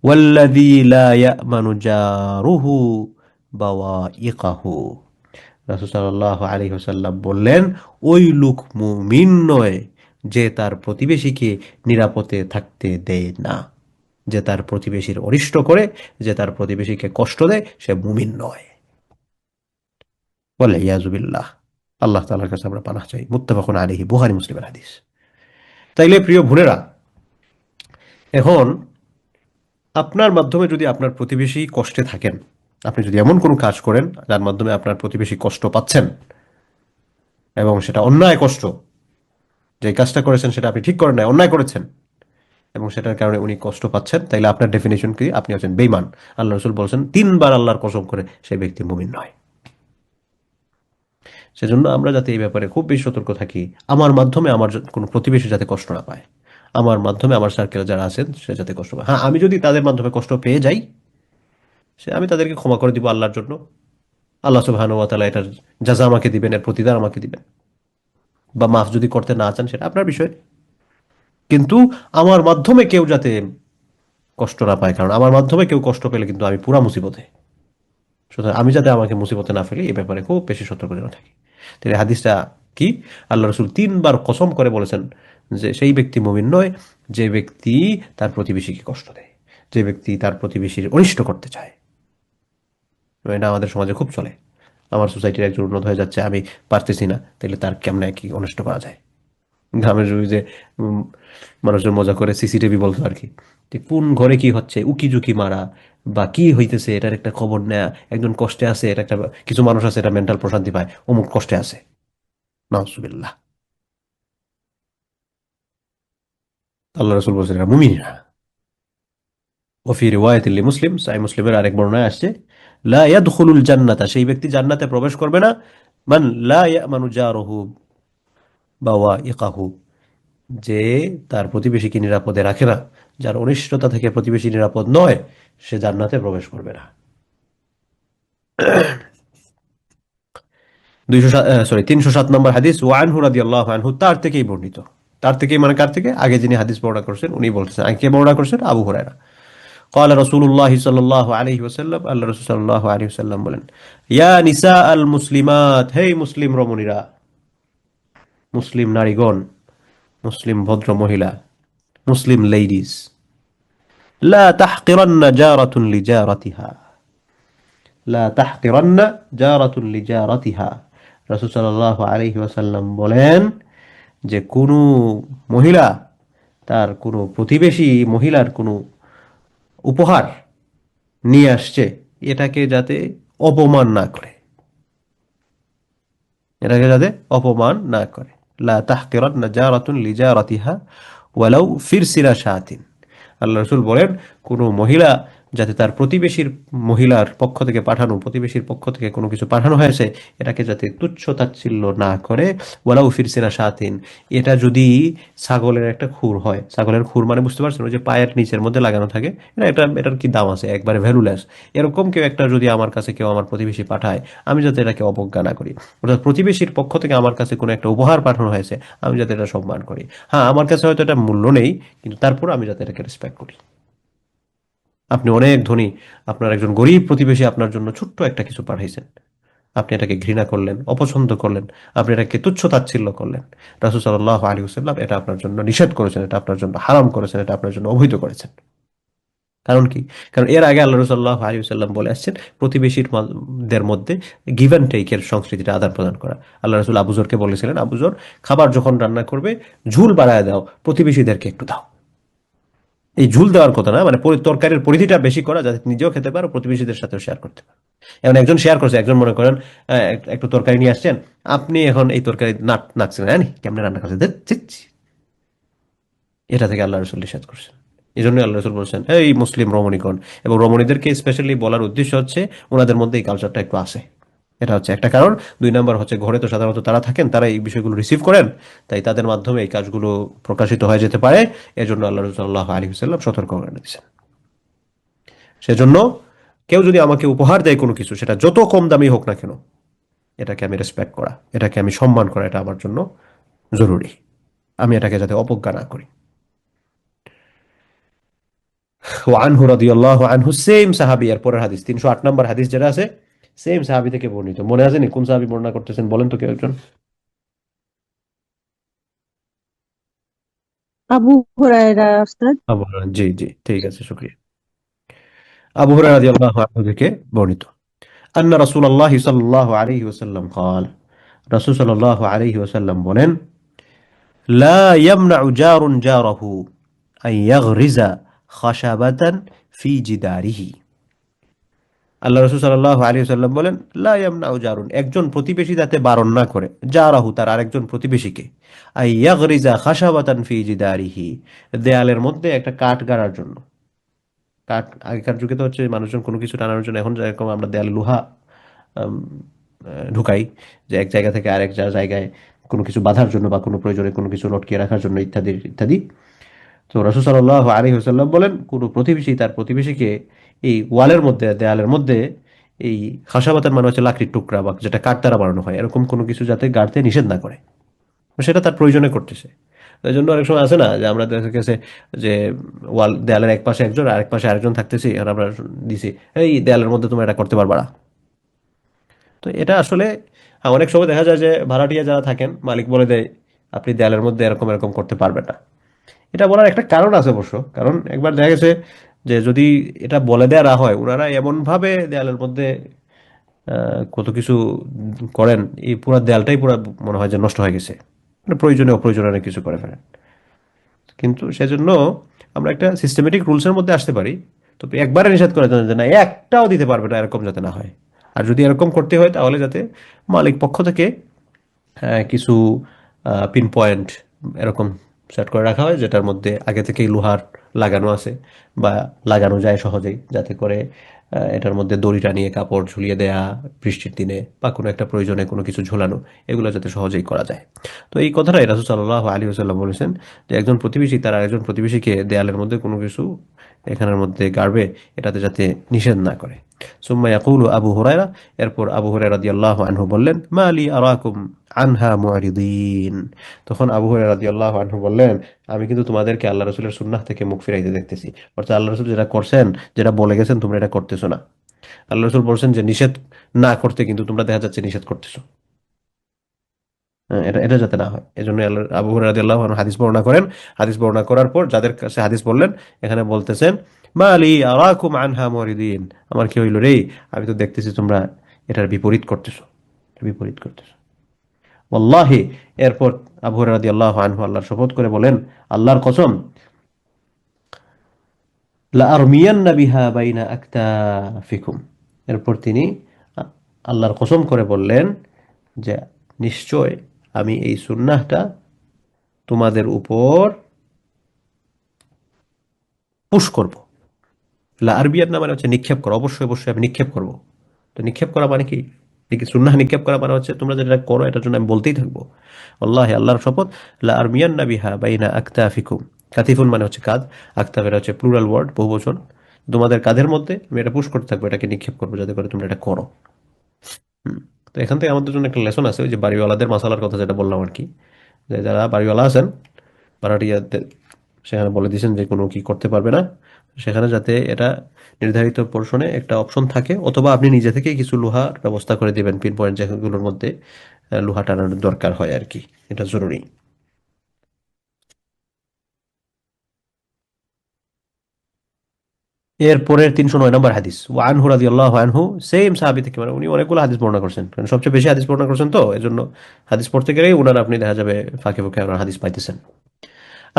ওয়াল্লাযী লা ইয়ামানু জারুহু বাওয়াইকাহু। রাসূল সাল্লাল্লাহু আলাইহি ওয়াসাল্লাম বললেন, ওই লোক মুমিন নয় যে তার প্রতিবেশীকে নিরাপদে থাকতে দেয় না, যে তার প্রতিবেশীর অনিষ্ট করে, যে তার প্রতিবেশীকে কষ্ট দেয়, সে মুমিন নয়। বলে ইয়াজুবিল্লাহ, আল্লাহ তাআলার কাছে আমরা পানাহ চাই। মুত্তাফাকুন আলাইহি, বুখারী মুসলিমের হাদিস। তাইলে প্রিয় বোনেরা, এখন আপনার মাধ্যমে যদি আপনার প্রতিবেশী কষ্টে থাকেন, আপনি যদি এমন কোনো কাজ করেন যার মাধ্যমে আপনার প্রতিবেশী কষ্ট পাচ্ছেন, এবং সেটা অন্যায় কষ্ট, যে কাজটা করেছেন সেটা আপনি ঠিক করেন নাই, অন্যায় করেছেন, এবং সেটার কারণে উনি কষ্ট পাচ্ছেন, তাইলে আপনার ডেফিনেশন কি? আপনি হচ্ছেন বেঈমান। আল্লাহ রাসূল বলছেন তিনবার আল্লাহর কসম করে, সেই ব্যক্তি মুমিন নয়। সেজন্য আমরা যাতে এই ব্যাপারে খুব বেশি সতর্ক থাকি, আমার মাধ্যমে আমার কোনো প্রতিবেশী যাতে কষ্ট না পায়, আমার মাধ্যমে আমার সার্কেলে যারা আছেন সে যাতে কষ্ট পায়। হ্যাঁ, আমি যদি তাদের মাধ্যমে কষ্ট পেয়ে যাই, সে আমি তাদেরকে ক্ষমা করে দিব আল্লাহর জন্য। আল্লাহ সুবহানাহু ওয়া তাআলা এটার জাযা আমাকে দিবেন, এর প্রতিদান আমাকে দিবেন। বা মাফ যদি করতে না চান, সেটা আপনার বিষয়। কিন্তু আমার মাধ্যমে কেউ যাতে কষ্ট না পায়, কারণ আমার মাধ্যমে কেউ কষ্ট পেলে কিন্তু আমি পুরা মুসিবতে। সুতরাং আমি যাতে আমাকে মুসিবতে না ফেলি, এই ব্যাপারে খুব বেশি সতর্ক যেন থাকি। তাহলে হাদিসটা কি? আল্লাহ রসুল তিনবার কসম করে বলেছেন যে সেই ব্যক্তি মুমিন নয় যে ব্যক্তি তার প্রতিবেশীকে কষ্ট দেয়, যে ব্যক্তি তার প্রতিবেশীর অনিষ্ট করতে চায়। এটা আমাদের সমাজে খুব চলে। আমার সোসাইটির একজন উন্নত হয়ে যাচ্ছে, আমি পারতেছি না, তাহলে তার কেমনে কি অনিষ্ট করা যায়। গ্রামের ওই যে উম, মানুষজন মজা করে সিসিটিভি বলতো আর কি, যে কোন ঘরে কি হচ্ছে, উকি ঝুঁকি মারা, বা কি হইতেছে এটার একটা খবর নেয়া, একজন কষ্টে আছে, এটা একটা, কিছু মানুষ আছে এটা মেন্টাল প্রশান্তি পায়, অমুক কষ্টে আছে, নাউজুবিল্লাহ। আল্লাহ রাসূল বলছেন এটা মুমিন না। ওফি রিওয়ায়াতিল লিমুসলিম, সহিহ মুসলিমের আরেক বর্ণনায় আসছে, লা ইয়াদখুলুল জান্নাতা, সেই ব্যক্তি জান্নাতে প্রবেশ করবে না, মান লা ইয়ামানু জারুহু বাওয়াইকাহু, যে তার প্রতিবেশীকে নিরাপদে রাখে না, যার অনিষ্টতা থেকে প্রতিবেশী নিরাপদ নয়, সে জান্নাতে প্রবেশ করবে না। 307 নম্বর হাদিস, ওয়ানহু রাদিয়াল্লাহু আনহু, তার থেকেই বর্ণিত। তার থেকেই মানে কার থেকে? আগে যিনি হাদিস বর্ণনা করছেন উনি বলতেছেন, আগে কে বর্ণনা করছেন? আবু হুরায়রা। قال رسول الله صلى الله عليه وسلم, আল্লাহ রাসূল সাল্লাল্লাহু আলাইহি ওয়াসাল্লাম বলেন, ইয়া নিসা আল মুসলিমাত, হে মুসলিম রমণীরা, মুসলিম নারীগণ, মুসলিম ভদ্র মহিলা, মুসলিম লেডিস, লা তাহকিরান্না জারাতুন লিজারাতিহা, লা তাহকিরান্না জারাতুন লিজারাতিহা। রাসূল সাল্লাল্লাহু আলাইহি ওয়াসাল্লাম বলেন যে কোনো মহিলা তার কোনো প্রতিবেশী মহিলার কোনো উপহার নিয়ে আসছে, এটাকে যাতে অপমান না করে, এটাকে যাতে অপমান না করে। লা তাহকিরান্না জারাতুন লিজারাতিহা ওয়ালাউ ফিরসিলা শাতিন। আল্লাহ রাসূল বলেন কোনো মহিলা যাতে তার প্রতিবেশীর মহিলার পক্ষ থেকে পাঠানো, প্রতিবেশীর পক্ষ থেকে কোনো কিছু পাঠানো হয়েছে, এটাকে যাতে তুচ্ছ তাচ্ছিল্য না করে। ওয়ালাউ ফিরসিলা শাতিন, এটা যদি ছাগলের একটা খুর হয়, ছাগলের খুর মানে বুঝতে পারছেন, ওই যে পায়ের নিচের মধ্যে লাগানো থাকে, এটার কি দাম আছে, একবারে ভ্যালুলেস, এরকম কেউ একটা যদি আমার কাছে কেউ আমার প্রতিবেশী পাঠায়, আমি যাতে এটাকে অবজ্ঞা না করি। অর্থাৎ প্রতিবেশীর পক্ষ থেকে আমার কাছে কোনো একটা উপহার পাঠানো হয়েছে, আমি যাতে এটা সম্মান করি। হ্যাঁ, আমার কাছে হয়তো এটা মূল্য নেই, কিন্তু তারপর আমি যাতে এটাকে রেসপেক্ট করি। আপনি অনেক ধনী, আপনার একজন গরিব প্রতিবেশী আপনার জন্য ছোট্ট একটা কিছু পাঠাইছেন, আপনি এটাকে ঘৃণা করলেন, অপছন্দ করলেন, আপনি এটাকে তুচ্ছ তাচ্ছিল্য করলেন, রাসূল সাল্লাল্লাহু আলাইহি ওয়াসাল্লাম এটা আপনার জন্য নিষেধ করেছেন, এটা আপনার জন্য হারাম করেছেন, এটা আপনার জন্য অবৈধ করেছেন। কারণ কি? কারণ এর আগে আল্লাহ রাসূল সাল্লাল্লাহু আলাইহি ওয়াসাল্লাম বলে আসছেন প্রতিবেশীর দের মধ্যে গিভ অ্যান্ড টেকের সংস্কৃতিটা আদান প্রদান করা। আল্লাহ রাসূল আবু যরকে বলেছিলেন, আবু যর, খাবার যখন রান্না করবে ঝুল বাড়ায় দাও, প্রতিবেশীদেরকে একটু দাও। এই ঝুল দেওয়ার কথা না, মানে তরকারির পরিধিটা বেশি করা, যাতে নিজেও খেতে পারো, প্রতিবেশীদের সাথেও শেয়ার করতে পারো। এখন একজন শেয়ার করছে, একজন মনে করেন একটু তরকারি নিয়ে আসছেন, আপনি এখন এই তরকারি নাকছেন, জানি কেমনে রান্না করছে, ধ্যাৎ, ছি, ছি। এটা থেকে আল্লাহ রসুল নিষেধ করছেন। এই জন্য আল্লাহ রসুল বলছেন, এই মুসলিম রমণীগণ, এবং রমণীদেরকে স্পেশালি বলার উদ্দেশ্য হচ্ছে ওনাদের মধ্যে এই কালচারটা একটু আসে, এটা হচ্ছে একটা কারণ। 2 নম্বর হচ্ছে, ঘরে তো সাধারণত তারা থাকেন, তারা এই বিষয়গুলো রিসিভ করেন, তাই তাদের মাধ্যমে এই কাজগুলো প্রকাশিত হয়ে যেতে পারে। এজন্য আল্লাহ রসুল সাল্লাল্লাহু আলাইহি ওয়াসাল্লাম সতর্ক করে দিয়েছেন। সেজন্য কেউ যদি আমাকে উপহার দেয় কোনো কিছু, সেটা যত কম দামি হোক না কেন, এটাকে আমি রেসপেক্ট করা, এটাকে আমি সম্মান করা, এটা আমার জন্য জরুরি। আমি এটাকে যাতে অবজ্ঞা না করি। ওয়ানহু রাদিয়াল্লাহু আনহু, সেম সাহাবী, এর পরের হাদিস 308 নম্বর হাদিস যেটা আছে, সেম সাহাবী থেকে বর্ণিত। মনে আছে নি কোন সাহাবী বর্ণনা করতেছেন? বলেন তো কেউ একজন। আবু হুরায়রা উস্তাদ। আবু হুরায়রা, জি জি, ঠিক আছে, শুকরিয়া। আবু হুরায়রা রাদিয়াল্লাহু আনহু থেকে বর্ণিত, আন্না রাসূলুল্লাহ সাল্লাল্লাহু আলাইহি ওয়াসাল্লাম قال, রাসূল সাল্লাল্লাহু আলাইহি ওয়াসাল্লাম বলেন, লা ইয়ামনাউ জারুন জারাহু আন ইয়াগরিজা খাশাবাতান ফি জিদারিহি। আল্লাহ রাসূল সাল্লাল্লাহু আলাইহি ওয়াসাল্লাম বলেন, লা ইয়ামনাউ জারুন, একজন প্রতিবেশী যাতে বারণ না করে, জারাহু, তার আরেকজন প্রতিবেশীকে, আন ইয়াগরিজা খাশাবাতান ফি জিদারিহি, দেয়ালের মধ্যে একটা কাঠ গাড়ার জন্য। কাঠ, আগেকার যুগে তো হচ্ছে মানুষজন কোনো কিছু টানানোর জন্য, এখন যেরকম আমরা দেয়ালে লোহা আম, ঢুকাই, যে এক জায়গা থেকে আরেক জায়গায় কোনো কিছু বাঁধার জন্য বা কোনো প্রয়োজনে কোনো কিছু লটকিয়ে রাখার জন্য, ইত্যাদি ইত্যাদি। তো রাসূল সাল্লাল্লাহু আলাইহি ওয়াসাল্লাম বলেন, কোনো প্রতিবেশী তার প্রতিবেশীকে এই ওয়ালের মধ্যে, দেয়ালের মধ্যে, এই খাসাবাতের মানে হচ্ছে লাকড়ির টুকরা বা যেটা কাঠ দ্বারা বানানো হয়, এরকম কোনো কিছু যাতে গাড়তে নিষেধ না করে, সেটা তার প্রয়োজনে করতেছে। তো এই জন্য অনেক সময় আছে না যে আমরা দেখা গেছে যে ওয়াল, দেয়ালের এক পাশে একজন আরেক পাশে আরেকজন থাকতেছি, আর আমরা দিছি, এই দেয়ালের মধ্যে তোমরা এটা করতে পারবা না। তো এটা আসলে, অনেক সময় দেখা যায় যে ভাড়াটিয়া যারা থাকেন, মালিক বলে দেয় আপনি দেয়ালের মধ্যে এরকম এরকম করতে পারবেন না। এটা বলার একটা কারণ আছে অবশ্য, কারণ একবার দেখা গেছে যে যদি এটা বলে দেয়া না হয়, ওনারা এমন ভাবে দেয়ালের মধ্যে কত কিছু করেন, এই পুরো দেয়ালটাই পুরো মনে হয় যে নষ্ট হয়ে গেছে, মানে প্রয়োজনে অপ্রয়োজনে অনেক কিছু করে ফেলেন। কিন্তু সেজন্য আমরা একটা সিস্টেমেটিক রুলসের মধ্যে আসতে পারি, তো একবারে নিষেধ করে দেন যে না একটাও দিতে পারবে না, এরকম যাতে না হয়। আর যদি এরকম করতে হয় তাহলে যাতে মালিক পক্ষ থেকে কিছু পিন পয়েন্ট এরকম সেট করে রাখা হয়, যেটার মধ্যে আগে থেকেই লোহার লাগানো আছে বা লাগানো যায় সহজেই, যাতে করে এটার মধ্যে দড়ি টানিয়ে কাপড় ঝুলিয়ে দেয়া বৃষ্টির দিনে বা কোনো একটা প্রয়োজনে কোনো কিছু ঝোলানো, এগুলো যাতে সহজেই করা যায়। তো এই কথাটাই রাসূল সাল্লাল্লাহু আলাইহি ওয়াসাল্লাম বলেছেন যে একজন প্রতিবেশী তার আরেকজন প্রতিবেশীকে দেয়ালের মধ্যে কোনো কিছু এখানের মধ্যে গাড়বে, এটাতে যাতে নিষেধ না করে। সুম্মা ইয়াকুলু আবু হুরায়রা, এরপর আবু হুরায়রা রাদিয়াল্লাহু আনহু বললেন, মা লি আরাকুম আনহা মুআরিদিন। তখন আবু হুরায়রা রাদিয়াল্লাহু আনহু বললেন, আমি কিন্তু তোমাদেরকে আল্লাহ রাসূলের সুন্নাহ থেকে মুখ ফিরাইতে দেখতেছি। অর্থাৎ আল্লাহ রাসূল যেটা করছেন, যেটা বলে গেছেন, তোমরা এটা করতেছো না। আল্লাহ রাসূল বলছেন যে নিষেধ না করতে, কিন্তু তোমরা দেখা যাচ্ছে নিষেধ করতেছো। এটা এটা যাতে না হয়, এজন্য আবু হুরায়রা রাদিয়াল্লাহু আনহু হাদিস বর্ণনা করেন। হাদিস বর্ণনা করার পর যাদের কাছে হাদিস বললেন, এখানে বলতেছেন, মা লি আরাকুম আনহা মুআরিদিন, আমার কি হইল রে, আমি তো দেখতেছি তোমরা এটার বিপরীত করতেছো, বিপরীত করতেছো। ওয়াল্লাহি, এরপর আবু হুরায়রা রাদিয়াল্লাহু আনহু আল্লাহর শপথ করে বলেন, আল্লাহর কসম, লা আরমিয়ান্না বিহা বাইনা আকতাফিকুম। এরপর তিনি আ- আল্লাহর কসম করে বললেন যে নিশ্চয় আমি এই সুন্নাহটা তোমাদের উপর পুশ করব। লা আরবিয়ান্না মানে হচ্ছে নিক্ষেপ করা, অবশ্যই অবশ্যই আমি নিক্ষেপ করব। তো নিক্ষেপ করা মানে কি? সুন্নাহ নিক্ষেপ করা মানে হচ্ছে তোমরা যেটা করো এটার জন্য আমি বলতেই থাকবো। আল্লাহ, আল্লাহর শপথ, লা আরমিয়ান্না বিহা বাইনা আকতাফিকুম। কাতিফুন মানে হচ্ছে কাঁধ, আকতাফ এটা হচ্ছে প্লুরাল ওয়ার্ড, বহুবচন। তোমাদের কাঁধের মধ্যে আমি এটা পুশ করতে থাকবো, এটাকে নিক্ষেপ করবো, যাতে করে তোমরা এটা করো। হুম। তো এখান থেকে আমাদের জন্য একটা লেসন আছে, ওই যে বাড়িওয়ালাদের মাসালার কথা যেটা বললাম আর কি, যে যারা বাড়িওয়ালা আছেন, ভাড়াটিয়াতে, সেখানে বলে দিয়েছেন যে কোনো কি করতে পারবে না, সেখানে যাতে এটা নির্ধারিত পোর্শনে একটা অপশন থাকে, অথবা আপনি নিজে থেকেই কিছু লোহার ব্যবস্থা করে দিবেন পিন পয়েন্ট যেগুলোর মধ্যে লোহা টানানোর দরকার হয় আর কি, এটা জরুরি। এর পরের 309 নম্বর হাদিস, আনহু রাদিয়াল্লাহু আনহু, সেম সাহাবী থেকে, মানে উনি অনেকগুলো হাদিস বর্ণনা করছেন, কারণ সবচেয়ে বেশি হাদিস বর্ণনা করছেন, তো এজন্য হাদিস পড়তে গেলেই উনার আপনি দেখা যাবে ফাঁকে ফাঁকে ওনার হাদিস পাইতেছেন।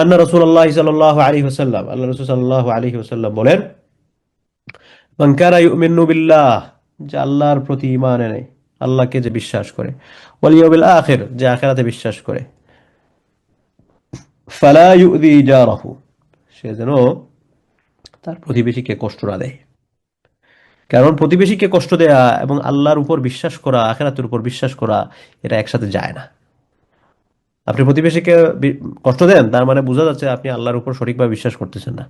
আন্না রাসূলুল্লাহ সাল্লাল্লাহু আলাইহি ওয়াসাল্লাম, আল্লাহ রাসূল সাল্লাল্লাহু আলাইহি ওয়াসাল্লাম বলেন, মান কানা ইউমিনু বিল্লাহ, যে আল্লাহর প্রতি ঈমান আনে, আল্লাহকে যে বিশ্বাস করে, ওয়াল ইয়াউমিল আখির, যে আখিরাতে বিশ্বাস করে, ফালা ইউযি জারাহু, সে যেন তার প্রতিবেশীকে কষ্ট না দেয়। কারণ প্রতিবেশীকে কষ্ট দেয়া এবং আল্লাহর উপর বিশ্বাস করা, আখিরাতের উপর বিশ্বাস করা, এটা একসাথে যায় না। আপনি প্রতিবেশীকে কষ্ট দেন, তার মানে বোঝা যাচ্ছে আপনি আল্লাহর উপর সঠিকভাবে বিশ্বাস করতেছেন না।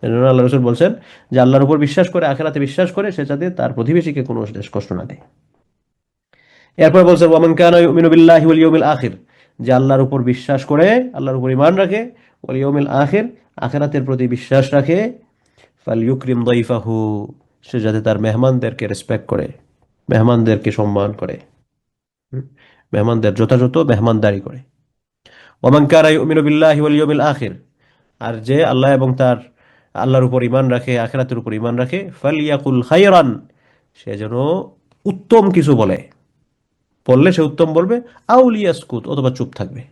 এজন্য আল্লাহ রাসূল বলছেন যে আল্লাহর উপর বিশ্বাস করে, আখিরাতে বিশ্বাস করে, সে যাতে তার প্রতিবেশীকে কোনো কষ্ট না দেয়। এরপর বলছে, ওয়ামান কানা ইউমিনু বিল্লাহি ওয়াল ইয়াউমিল আখির, যে আল্লাহর উপর বিশ্বাস করে, আল্লাহর উপর ঈমান রাখে, ওয়াল ইয়াউমিল আখির, আখিরাতের প্রতি বিশ্বাস রাখে, ফালইউকরিম দাইফাহু, সে যাতে তার মেহমানদেরকে রেসপেক্ট করে, মেহমানদেরকে সম্মান করে, হুম? মেহমানদের যথাযথ মেহমানদারি করে। ওয়ামান কানা ইউমিনু বিল্লাহি ওয়াল ইয়াউমিল আখির, আর যে আল্লাহ এবং তার আল্লাহর উপর ঈমান রাখে, আখিরাতের উপর ঈমান রাখে, ফালিয়াকুল খায়রান, সে যেন উত্তম কিছু বলে, বললে সে উত্তম বলবে, আউলিয়াসকুত, অথবা চুপ থাকবে।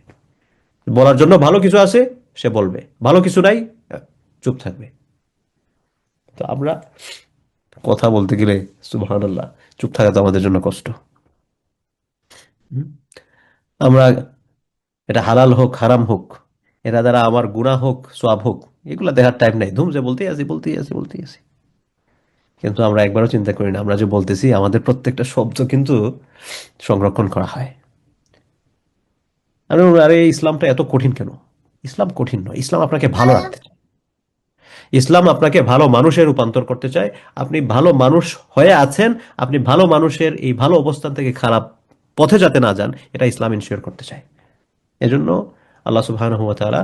বলার জন্য ভালো কিছু আছে, সে বলবে, ভালো কিছু নাই, চুপ থাকবে। তো আমরা কথা বলতে গেলে সুবহানাল্লাহ, চুপ থাকা তো আমাদের জন্য কষ্ট। হুম? আমরা, এটা হালাল হোক হারাম হোক, এটা দ্বারা আমার গুনাহ হোক সওয়াব হোক, এগুলা দেখার টাইম নাই, ধুম যে বলতেই আছি বলতেই আছি বলতেই আছি। কিন্তু আমরা একবারও চিন্তা করি না, আমরা যে বলতেছি আমাদের প্রত্যেকটা শব্দ কিন্তু সংরক্ষণ করা হয়। আরে ইসলামটা এত কঠিন কেন? ইসলাম কঠিন নয়, ইসলাম আপনাকে ভালো রাখতে চায়। ইসলাম আপনাকে ভালো মানুষে রূপান্তর করতে চায়। আপনি ভালো মানুষ হয়ে আছেন, আপনি ভালো মানুষের এই ভালো অবস্থান থেকে খারাপ পথে যাতে না যান, এটা ইসলাম ইনশিওর করতে চায়। এজন্য আল্লাহ সুবহানাহু ওয়া তাআলা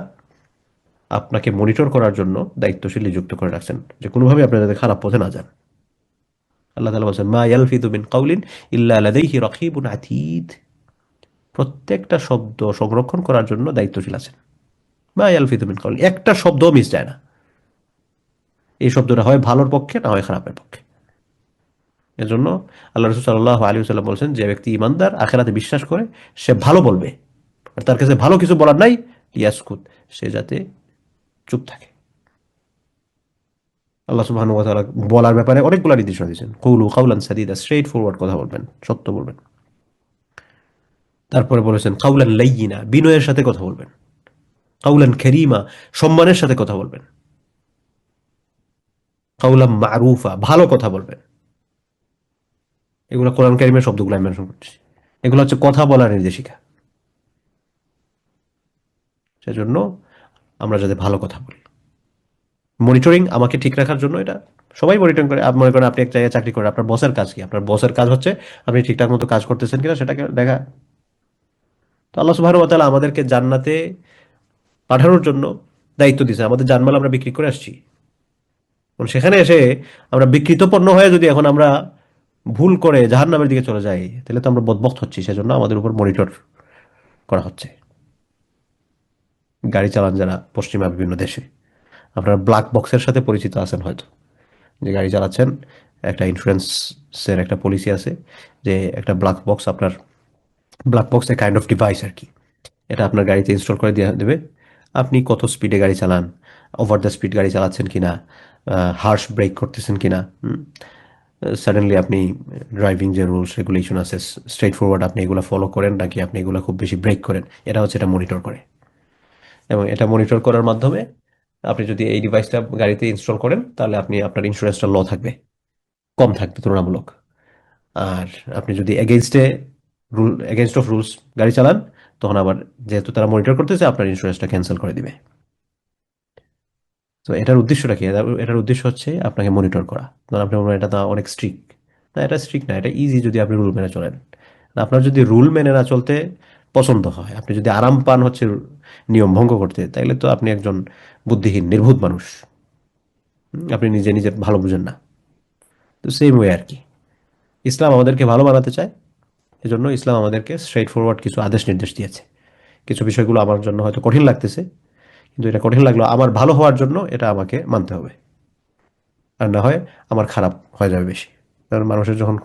আপনাকে মনিটর করার জন্য দায়িত্বশীল নিযুক্ত করে রাখছেন, যে কোনোভাবে আপনি যাতে খারাপ পথে না যান। আল্লাহ তাআলা বলেন, মা ইয়ালফিযু মিন কাউলিন ইল্লা লাদাইহি রাকীবুন আতীদ, প্রত্যেকটা শব্দ সংরক্ষণ করার জন্য দায়িত্বশীল আছেন। মা ইয়ালফিযু মিন কাউলিন, একটা শব্দও মিস যায় না। এই শব্দটা হয় ভালোর পক্ষে, না হয় খারাপের পক্ষে। এজন্য আল্লাহ রাসূল সাল্লাল্লাহু আলাইহি ওয়াসাল্লাম বলেছেন, যে ব্যক্তি ঈমানদার, আখিরাতে বিশ্বাস করে, সে ভালো বলবে, আর তার কাছে ভালো কিছু বলার নাই, ইয়াসকুত, সে যাতে চুপ থাকে। আল্লাহ সুবহানাহু ওয়া তাআলা বলার ব্যাপারে অনেকগুলো নির্দেশনা দিয়েছেন, কুলু কাউলান সাদীদা, স্ট্রেইট ফরওয়ার্ড কথা বলবেন, সত্য বলবেন। তারপরে বলেছেন কাউলান লাইয়িনা, বিনয়ের সাথে কথা বলবেন। কাউলান কারীমা, সম্মানের সাথে কথা বলবেন। কাউলাম মারুফা, ভালো কথা বলবেন। এগুলো কোরআন কারীমের শব্দগুলো আমি মেনশন করছি। এগুলো হচ্ছে কথা বলার নির্দেশিকা। সেজন্য আমরা যাতে ভালো কথা বলি। মনিটরিং আমাকে ঠিক রাখার জন্য, এটা সবাই মনিটরিং করে। আপনি মনে করেন আপনি এক জায়গায় চাকরি করেন, আপনার বসের কাজ কি? আপনার বসের কাজ হচ্ছে আপনি ঠিকঠাক মতো কাজ করতেছেন কিনা সেটাকে দেখা। তো আল্লাহ সুবহানাহু ওয়া তাআলা আমাদেরকে জান্নাতে পাঠানোর জন্য দায়িত্ব দিয়েছে। আমাদের জানমাল আমরা বিক্রি করে আসছি, এবং সেখানে এসে আমরা বিকৃত পণ্য হয়ে যদি এখন আমরা ভুল করে জাহান্নামের দিকে চলে যাই, তাহলে তো আমরা বদবখ্ত হচ্ছি। সেজন্য আমাদের উপর মনিটর করা হচ্ছে। গাড়ি চালান যারা পশ্চিমা বিভিন্ন দেশে, আপনারা ব্ল্যাক বক্সের সাথে পরিচিত আছেন হয়তো। যে গাড়ি চালাচ্ছেন, একটা ইন্স্যুরেন্সের একটা পলিসি আছে যে একটা ব্ল্যাক বক্স, আপনার black box a kind of device আর কি। এটা আপনার গাড়িতে ইনস্টল করে দিয়ে দেবে। আপনি কত স্পিডে গাড়ি চালান, ওভার দ্য স্পিড গাড়ি চালাচ্ছেন কিনা, হার্শ ব্রেক করতেছেন কিনা, সাডেনলি আপনি ড্রাইভিং যে রুলস রেগুলেশন আছে স্ট্রেট ফরওয়ার্ড আপনি এগুলো ফলো করেন নাকি আপনি এগুলো খুব বেশি ব্রেক করেন, এটা হচ্ছে এটা মনিটর করে। এবং এটা মনিটর করার মাধ্যমে আপনি যদি এই ডিভাইসটা গাড়িতে ইনস্টল করেন, তাহলে আপনি আপনার ইন্স্যুরেন্সটা ল থাকবে, কম থাকবে তুলনামূলক। আর আপনি যদি এগেনস্ট অফ রুলস গাড়ি চালান, তখন আবার যেহেতু তারা মনিটর করতেছে, আপনার ইন্স্যুরেন্সটা ক্যান্সেল করে দিবে। তো এটার উদ্দেশ্যটা কি? এটার উদ্দেশ্য হচ্ছে আপনাকে মনিটর করা। কারণ আপনি বলবেন এটা তো অনেক স্ট্রিক্ট। না, এটা স্ট্রিক্ট না, এটা ইজি যদি আপনি রুল মেনে চলেন। আপনার যদি রুল মেনে না চলতে পছন্দ হয়, আপনি যদি আরাম পান হচ্ছে নিয়ম ভঙ্গ করতে, তাইলে তো আপনি একজন বুদ্ধিহীন নির্বুধ মানুষ। আপনি নিজে নিজে ভালো বুঝেন না। তো সেম ওয়ে আর কি, ইসলাম আমাদেরকে ভালো বানাতে চায়। এজন্য ইসলাম আমাদেরকে স্ট্রেইট ফরওয়ার্ড কিছু আদেশ নির্দেশ দিয়েছে। কিছু বিষয়গুলো আমার জন্য হয়তো কঠিন লাগতেছে, কিন্তু এটা কঠিন লাগলো আমার ভালো হওয়ার জন্য, এটা আমাকে মানতে হবে। আর না হয় আমার খারাপ হয়ে যাবে বেশি। কারণ মানুষের যখন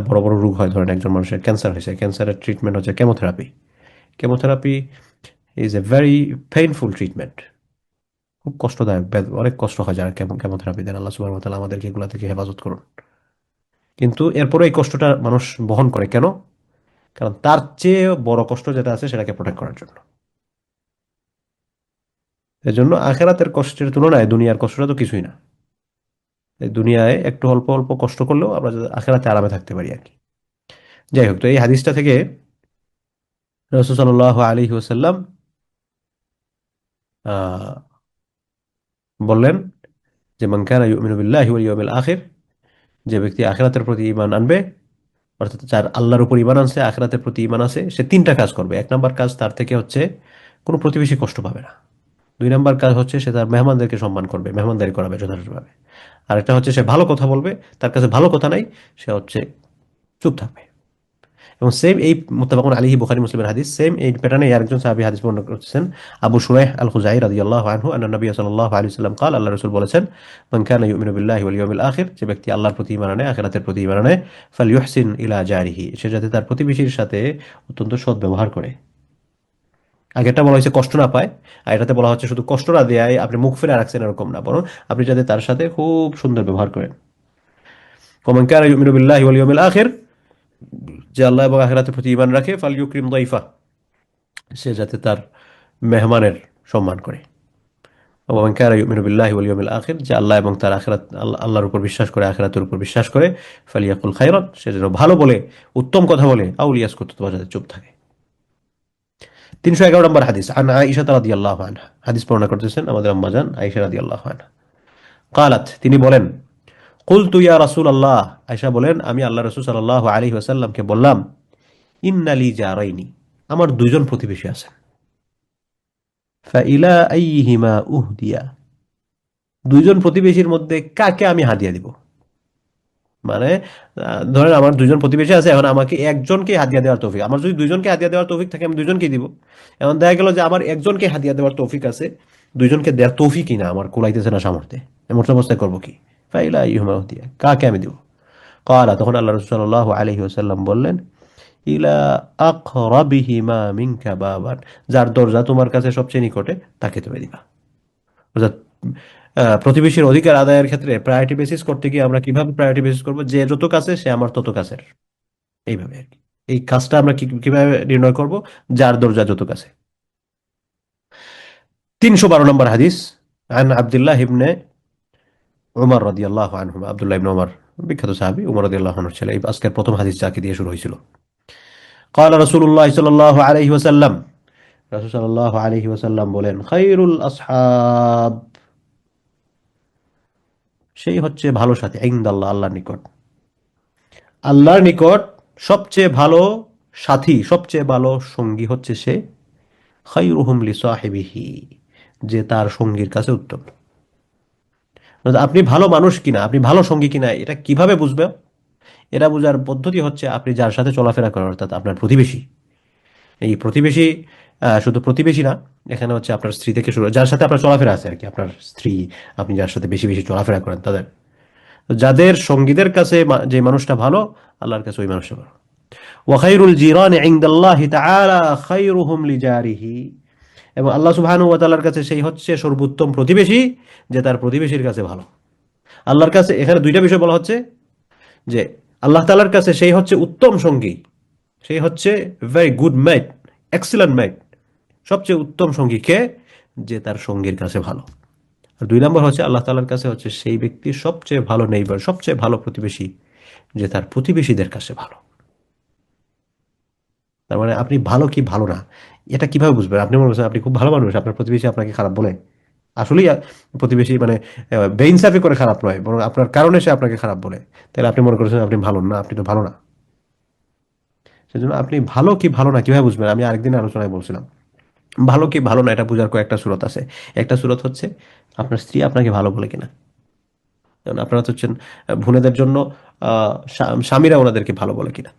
বড় বড় রোগ হয়, ধরেন একজন মানুষের ক্যান্সার হয়েছে, ক্যান্সারের ট্রিটমেন্ট হচ্ছে chemotherapy. Chemotherapy is a very painful treatment. খুব কষ্টদায়ক, অনেক কষ্ট হয় যারা কেমোথেরাপি দেন। আল্লাহ সুবহানাহু ওয়া তাআলা আমাদেরকে এগুলা থেকে হেফাজত করুন। কিন্তু এরপরে এই কষ্টটা মানুষ বহন করে কেন? কারণ তার চেয়ে বড় কষ্ট যেটা আছে সেটাকে প্রোটেক্ট করার জন্য। এজন্য আখেরাতের কষ্টের তুলনায় দুনিয়ার কষ্টটা তো কিছুই না। এই দুনিয়ায় একটু অল্প অল্প কষ্ট করলেও আমরা যাতে আখেরাতে আরামে থাকতে পারি আর কি। যাই হোক, তো এই হাদিসটা থেকে রাসূল সাল্লাল্লাহু আলাইহি ওয়াসাল্লাম আহ, বললেন যে মান কানা ইউমিনু বিল্লাহি ওয়াল ইয়াউমিল আখির, যে ব্যক্তি আখেরাতের প্রতি ঈমান আনবে, অর্থাৎ যার আল্লাহর উপর ঈমান আনছে, আখেরাতের প্রতি ঈমান আছে, সে তিনটা কাজ করবে। এক নাম্বার কাজ তার থেকে হচ্ছে কোনো প্রতিবেশী কষ্ট পাবে না। দুই নাম্বার কাজ হচ্ছে সে তার মেহমানদেরকে সম্মান করবে, মেহমানদারি করাবে যথাযথভাবে। আর একটা হচ্ছে সে ভালো কথা বলবে, তার কাছে ভালো কথা নাই, সে হচ্ছে চুপ থাকবে। এবং সেম এই মুত্তাফাকুন আলাইহি, বুখারী মুসলিমের হাদিস, সেম এই প্যাটার্নে আরেকজন সাহাবী হাদিস বর্ণনা করতেছেন, আবু শুরাইহ আল খুজাই রাদিয়াল্লাহু আনহু, আন্না নবী সাল্লাল্লাহু আলাইহি ওয়াসাল্লাম قال, আল্লাহ রাসূল বলেছেন, মান কানা ইউমিনু বিল্লাহি ওয়াল ইয়াউমিল আখির, যে ব্যক্তি আল্লাহর প্রতি ঈমান আনে, আখিরাতের প্রতি ঈমান আনে, ফালইউহসিন ইলা জারিহি, সে যাতে তার প্রতিবেশীর সাথে অত্যন্ত সৎ ব্যবহার করে। আগেরটা বলা হয়েছে কষ্ট না পায়, আর এটাতে বলা হচ্ছে শুধু কষ্ট না দেয় আপনি মুখ ফিরে রাখছেন এরকম না, বরং আপনি যাতে তার সাথে খুব সুন্দর ব্যবহার করেন। ওমান কানা ইউমিনু বিল্লাহি ওয়াল ইয়াউমিল আখির, যে আল্লাহ এবং আখিরাতের প্রতি ঈমান রাখে, ফালইউকরিম দাইফা, সে যাতে তার মেহমানের সম্মান করে। ওমান কানা ইউমিনু বিল্লাহি ওয়াল ইয়াউমিল আখির, যে আল্লাহ এবং তার আল্লাহর উপর বিশ্বাস করে, আখিরাতের উপর বিশ্বাস করে, ফালিয়াকুল খাইরান, সে যেন ভালো বলে, উত্তম কথা বলে, আও লিয়াসকুত, অথবা যাতে চুপ থাকে। 311 নম্বর হাদিস, আন আয়েশা রাদিয়াল্লাহু আনহা, হাদিস বর্ণনা করতেছেন আমাদের আম্মা জান আয়েশা রাদিয়াল্লাহু আনহা। قالت, তিনি বলেন, কুলতু ইয়া রাসূলুল্লাহ, আয়েশা বলেন আমি আল্লাহ রাসূল সাল্লাল্লাহু আলাইহি ওয়াসাল্লামকে বললাম, ইন্নালি জারাইনি, আমার দুইজন প্রতিবেশী আছেন, ফাইলা আইহিমা উহদিয়া, দুইজন প্রতিবেশীর মধ্যে কাকে আমি হাদিয়া দিব? মানে ধরেন আমার দুইজন প্রতিবেশী আছে, এখন আমাকে একজনকে হাদিয়া দেওয়ার তৌফিক, আমার যদি দুইজনকে হাদিয়া দেওয়ার তৌফিক থাকে আমি দুইজনকে দিব। এখন দেখা গেল যে আমার একজনকে হাদিয়া দেওয়ার তৌফিক আছে, দুইজনকে দেওয়ার তৌফিকই না, আমার কুলাইতেছে না সামর্থ্যে, এমন অবস্থায় করবো কি? ফাইলা আইহিমা উহদিয়া, কাকে আমি দিব? ক্বালা, তখন আল্লাহ রাসূল সাল্লাল্লাহু আলাইহি ওয়াসাল্লাম বললেন, ইলা আকরাবিহিমা মিনকা বাবান, যার দরজা তোমার কাছে সবচেয়ে নিকটে তাকে তুমি দিবা। অর্থাৎ প্রতিবেশীর অধিকার আদায়ের ক্ষেত্রে প্রায়োরিটি বেসিস করতে গিয়ে আমরা কিভাবে প্রায়োরিটি বেসিস করবো, যে যত কাছে সে আমার তত কাছের, এইভাবে আর কি। এই কাজটা আমরা কিভাবে নির্ণয় করব, যার দরজা যত কাছে। 312 নম্বর হাদিস, আন আব্দুল্লাহ ইবনে উমর রাদিয়াল্লাহু আনহুমা, আব্দুল্লাহ ইবনে উমর বিখ্যাত সাহাবী, উমর রাদিয়াল্লাহু আনহুর ছেলে। এই আজকের প্রথম হাদিস যাকে দিয়ে শুরু হয়েছিল। قال رسول الله صلى الله عليه وسلم, রাসূল সাল্লাল্লাহু আলাইহি ওয়াসাল্লাম বলেন, খায়রুল আসহাব, সেই হচ্ছে ভালো সাথী, ইনদাল্লাহ, আল্লাহর নিকট, আল্লাহর নিকট সবচেয়ে ভালো সাথী, সবচেয়ে ভালো সঙ্গী হচ্ছে সে, খায়রুহুম লিসাহিবিহি, যে তার সঙ্গীর কাছে উত্তম। আপনি ভালো মানুষ কিনা, আপনি ভালো সঙ্গী কিনা, এটা কিভাবে বুঝবে? এটা বোঝার পদ্ধতি হচ্ছে আপনি যার সাথে চলাফেরা করেন, অর্থাৎ আপনার প্রতিবেশী। এই প্রতিবেশী শুধু প্রতিবেশী না, এখানে হচ্ছে আপনার স্ত্রী থেকে শুরু, যার সাথে আপনার চলাফেরা আছে আর কি, আপনার স্ত্রী, আপনি যার সাথে বেশি বেশি চলাফেরা করেন তাদের, যাদের সঙ্গীদের কাছে যে মানুষটা ভালো, আল্লাহর কাছে ওই মানুষটা ভালো। ওয়াখাইরুল জিরানি ইনদাল্লাহি তাআলা খায়রুহুম লিজারিহি, এবং আল্লাহ সুবহানাহু ওয়া তাআলার কাছে সেই হচ্ছে সর্বোত্তম প্রতিবেশী, যে তার প্রতিবেশীর কাছে ভালো। আল্লাহর কাছে এখানে দুইটা বিষয় বলা হচ্ছে, যে আল্লাহ তাআলার কাছে সেই হচ্ছে উত্তম সঙ্গী, সেই হচ্ছে ভেরি গুড মেট, এক্সিলেন্ট মেট, সবচেয়ে উত্তম সঙ্গী কে, যে তার সঙ্গীর কাছে ভালো। আর 2 নম্বর হচ্ছে আল্লাহ তাআলার কাছে হচ্ছে সেই ব্যক্তি সবচেয়ে ভালো নেইবার, সবচেয়ে ভালো প্রতিবেশী, যে তার প্রতিবেশীদের কাছে ভালো। তার মানে আপনি ভালো কি ভালো না, এটা কিভাবে বুঝবেন? আপনি মনে করছেন আপনি খুব ভালো মানুষ, আপনার প্রতিবেশী আপনাকে খারাপ বলে, আসলেই প্রতিবেশী মানে বেইনসাফি করে খারাপ নয়, বরং আপনার কারণে সে আপনাকে খারাপ বলে, তাহলে আপনি মনে করছেন আপনি ভালো না, আপনি তো ভালো না। সেজন্য আপনি ভালো কি ভালো না কিভাবে বুঝবেন? আমি আরেকদিন আলোচনায় বলছিলাম, ভালো কি ভালো না এটা বোঝার কয়েকটা সূরত আছে। একটা সূরত হচ্ছে আপনার স্ত্রী আপনাকে ভালো বলে কিনা। যেমন আপনারা তো হচ্ছেন ভুনেদের জন্য স্বামীরা ওনাদেরকে ভালো বলে কিনা,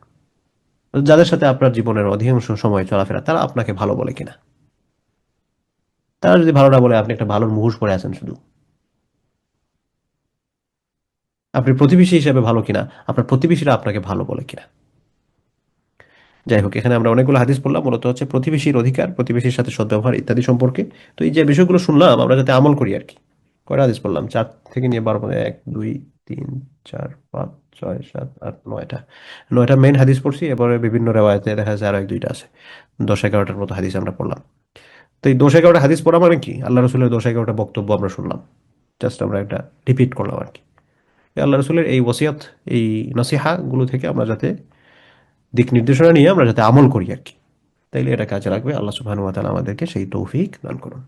যাদের সাথে আপনার জীবনের অধিকাংশ সময় চলাফেরা, তারা আপনাকে ভালো বলে কিনা। তারা যদি ভালো না বলে, আপনি একটা ভালোর মুখোশ পরে আছেন শুধু। আপনি প্রতিবেশী হিসেবে ভালো কিনা, আপনার প্রতিবেশীরা আপনাকে ভালো বলে কিনা। যাই হোক, এখানে আমরা অনেকগুলো হাদিস পড়লাম, মূলত হচ্ছে প্রতিবেশীর অধিকার, প্রতিবেশীর সাথে সদ্ব্যবহার ইত্যাদি সম্পর্কে। তো এই যে বিষয়গুলো শুনলাম, আমরা যাতে আমল করি আর কি। কয়টা হাদিস পড়লাম? 4 থেকে নিয়ে 12, 1 2 3 4 5 6 7 8 9টা, 9টা মেইন হাদিস পড়ছি। এবারে বিভিন্ন রেওয়ায়েতে দেখা যাচ্ছে আরো 1 2টা আছে, 10 11টার মতো হাদিস আমরা পড়লাম। তো এই 10 11টা হাদিস পড়া মানে কি, আল্লাহ রসুলের 10 11টা বক্তব্য আমরা শুনলাম, জাস্ট আমরা একটা রিপিট করলাম আর কি। আল্লাহ রসুলের এই ওসিয়ত, এই নসিহা গুলো থেকে আমরা যাতে দিক নির্দেশনা নিয়ে আমরা যাতে আমল করি আর কি, তাইলে এটা কাজে লাগবে। আল্লাহ সুবহানাহু ওয়া তাআলা আমাদেরকে সেই তৌফিক দান করুন।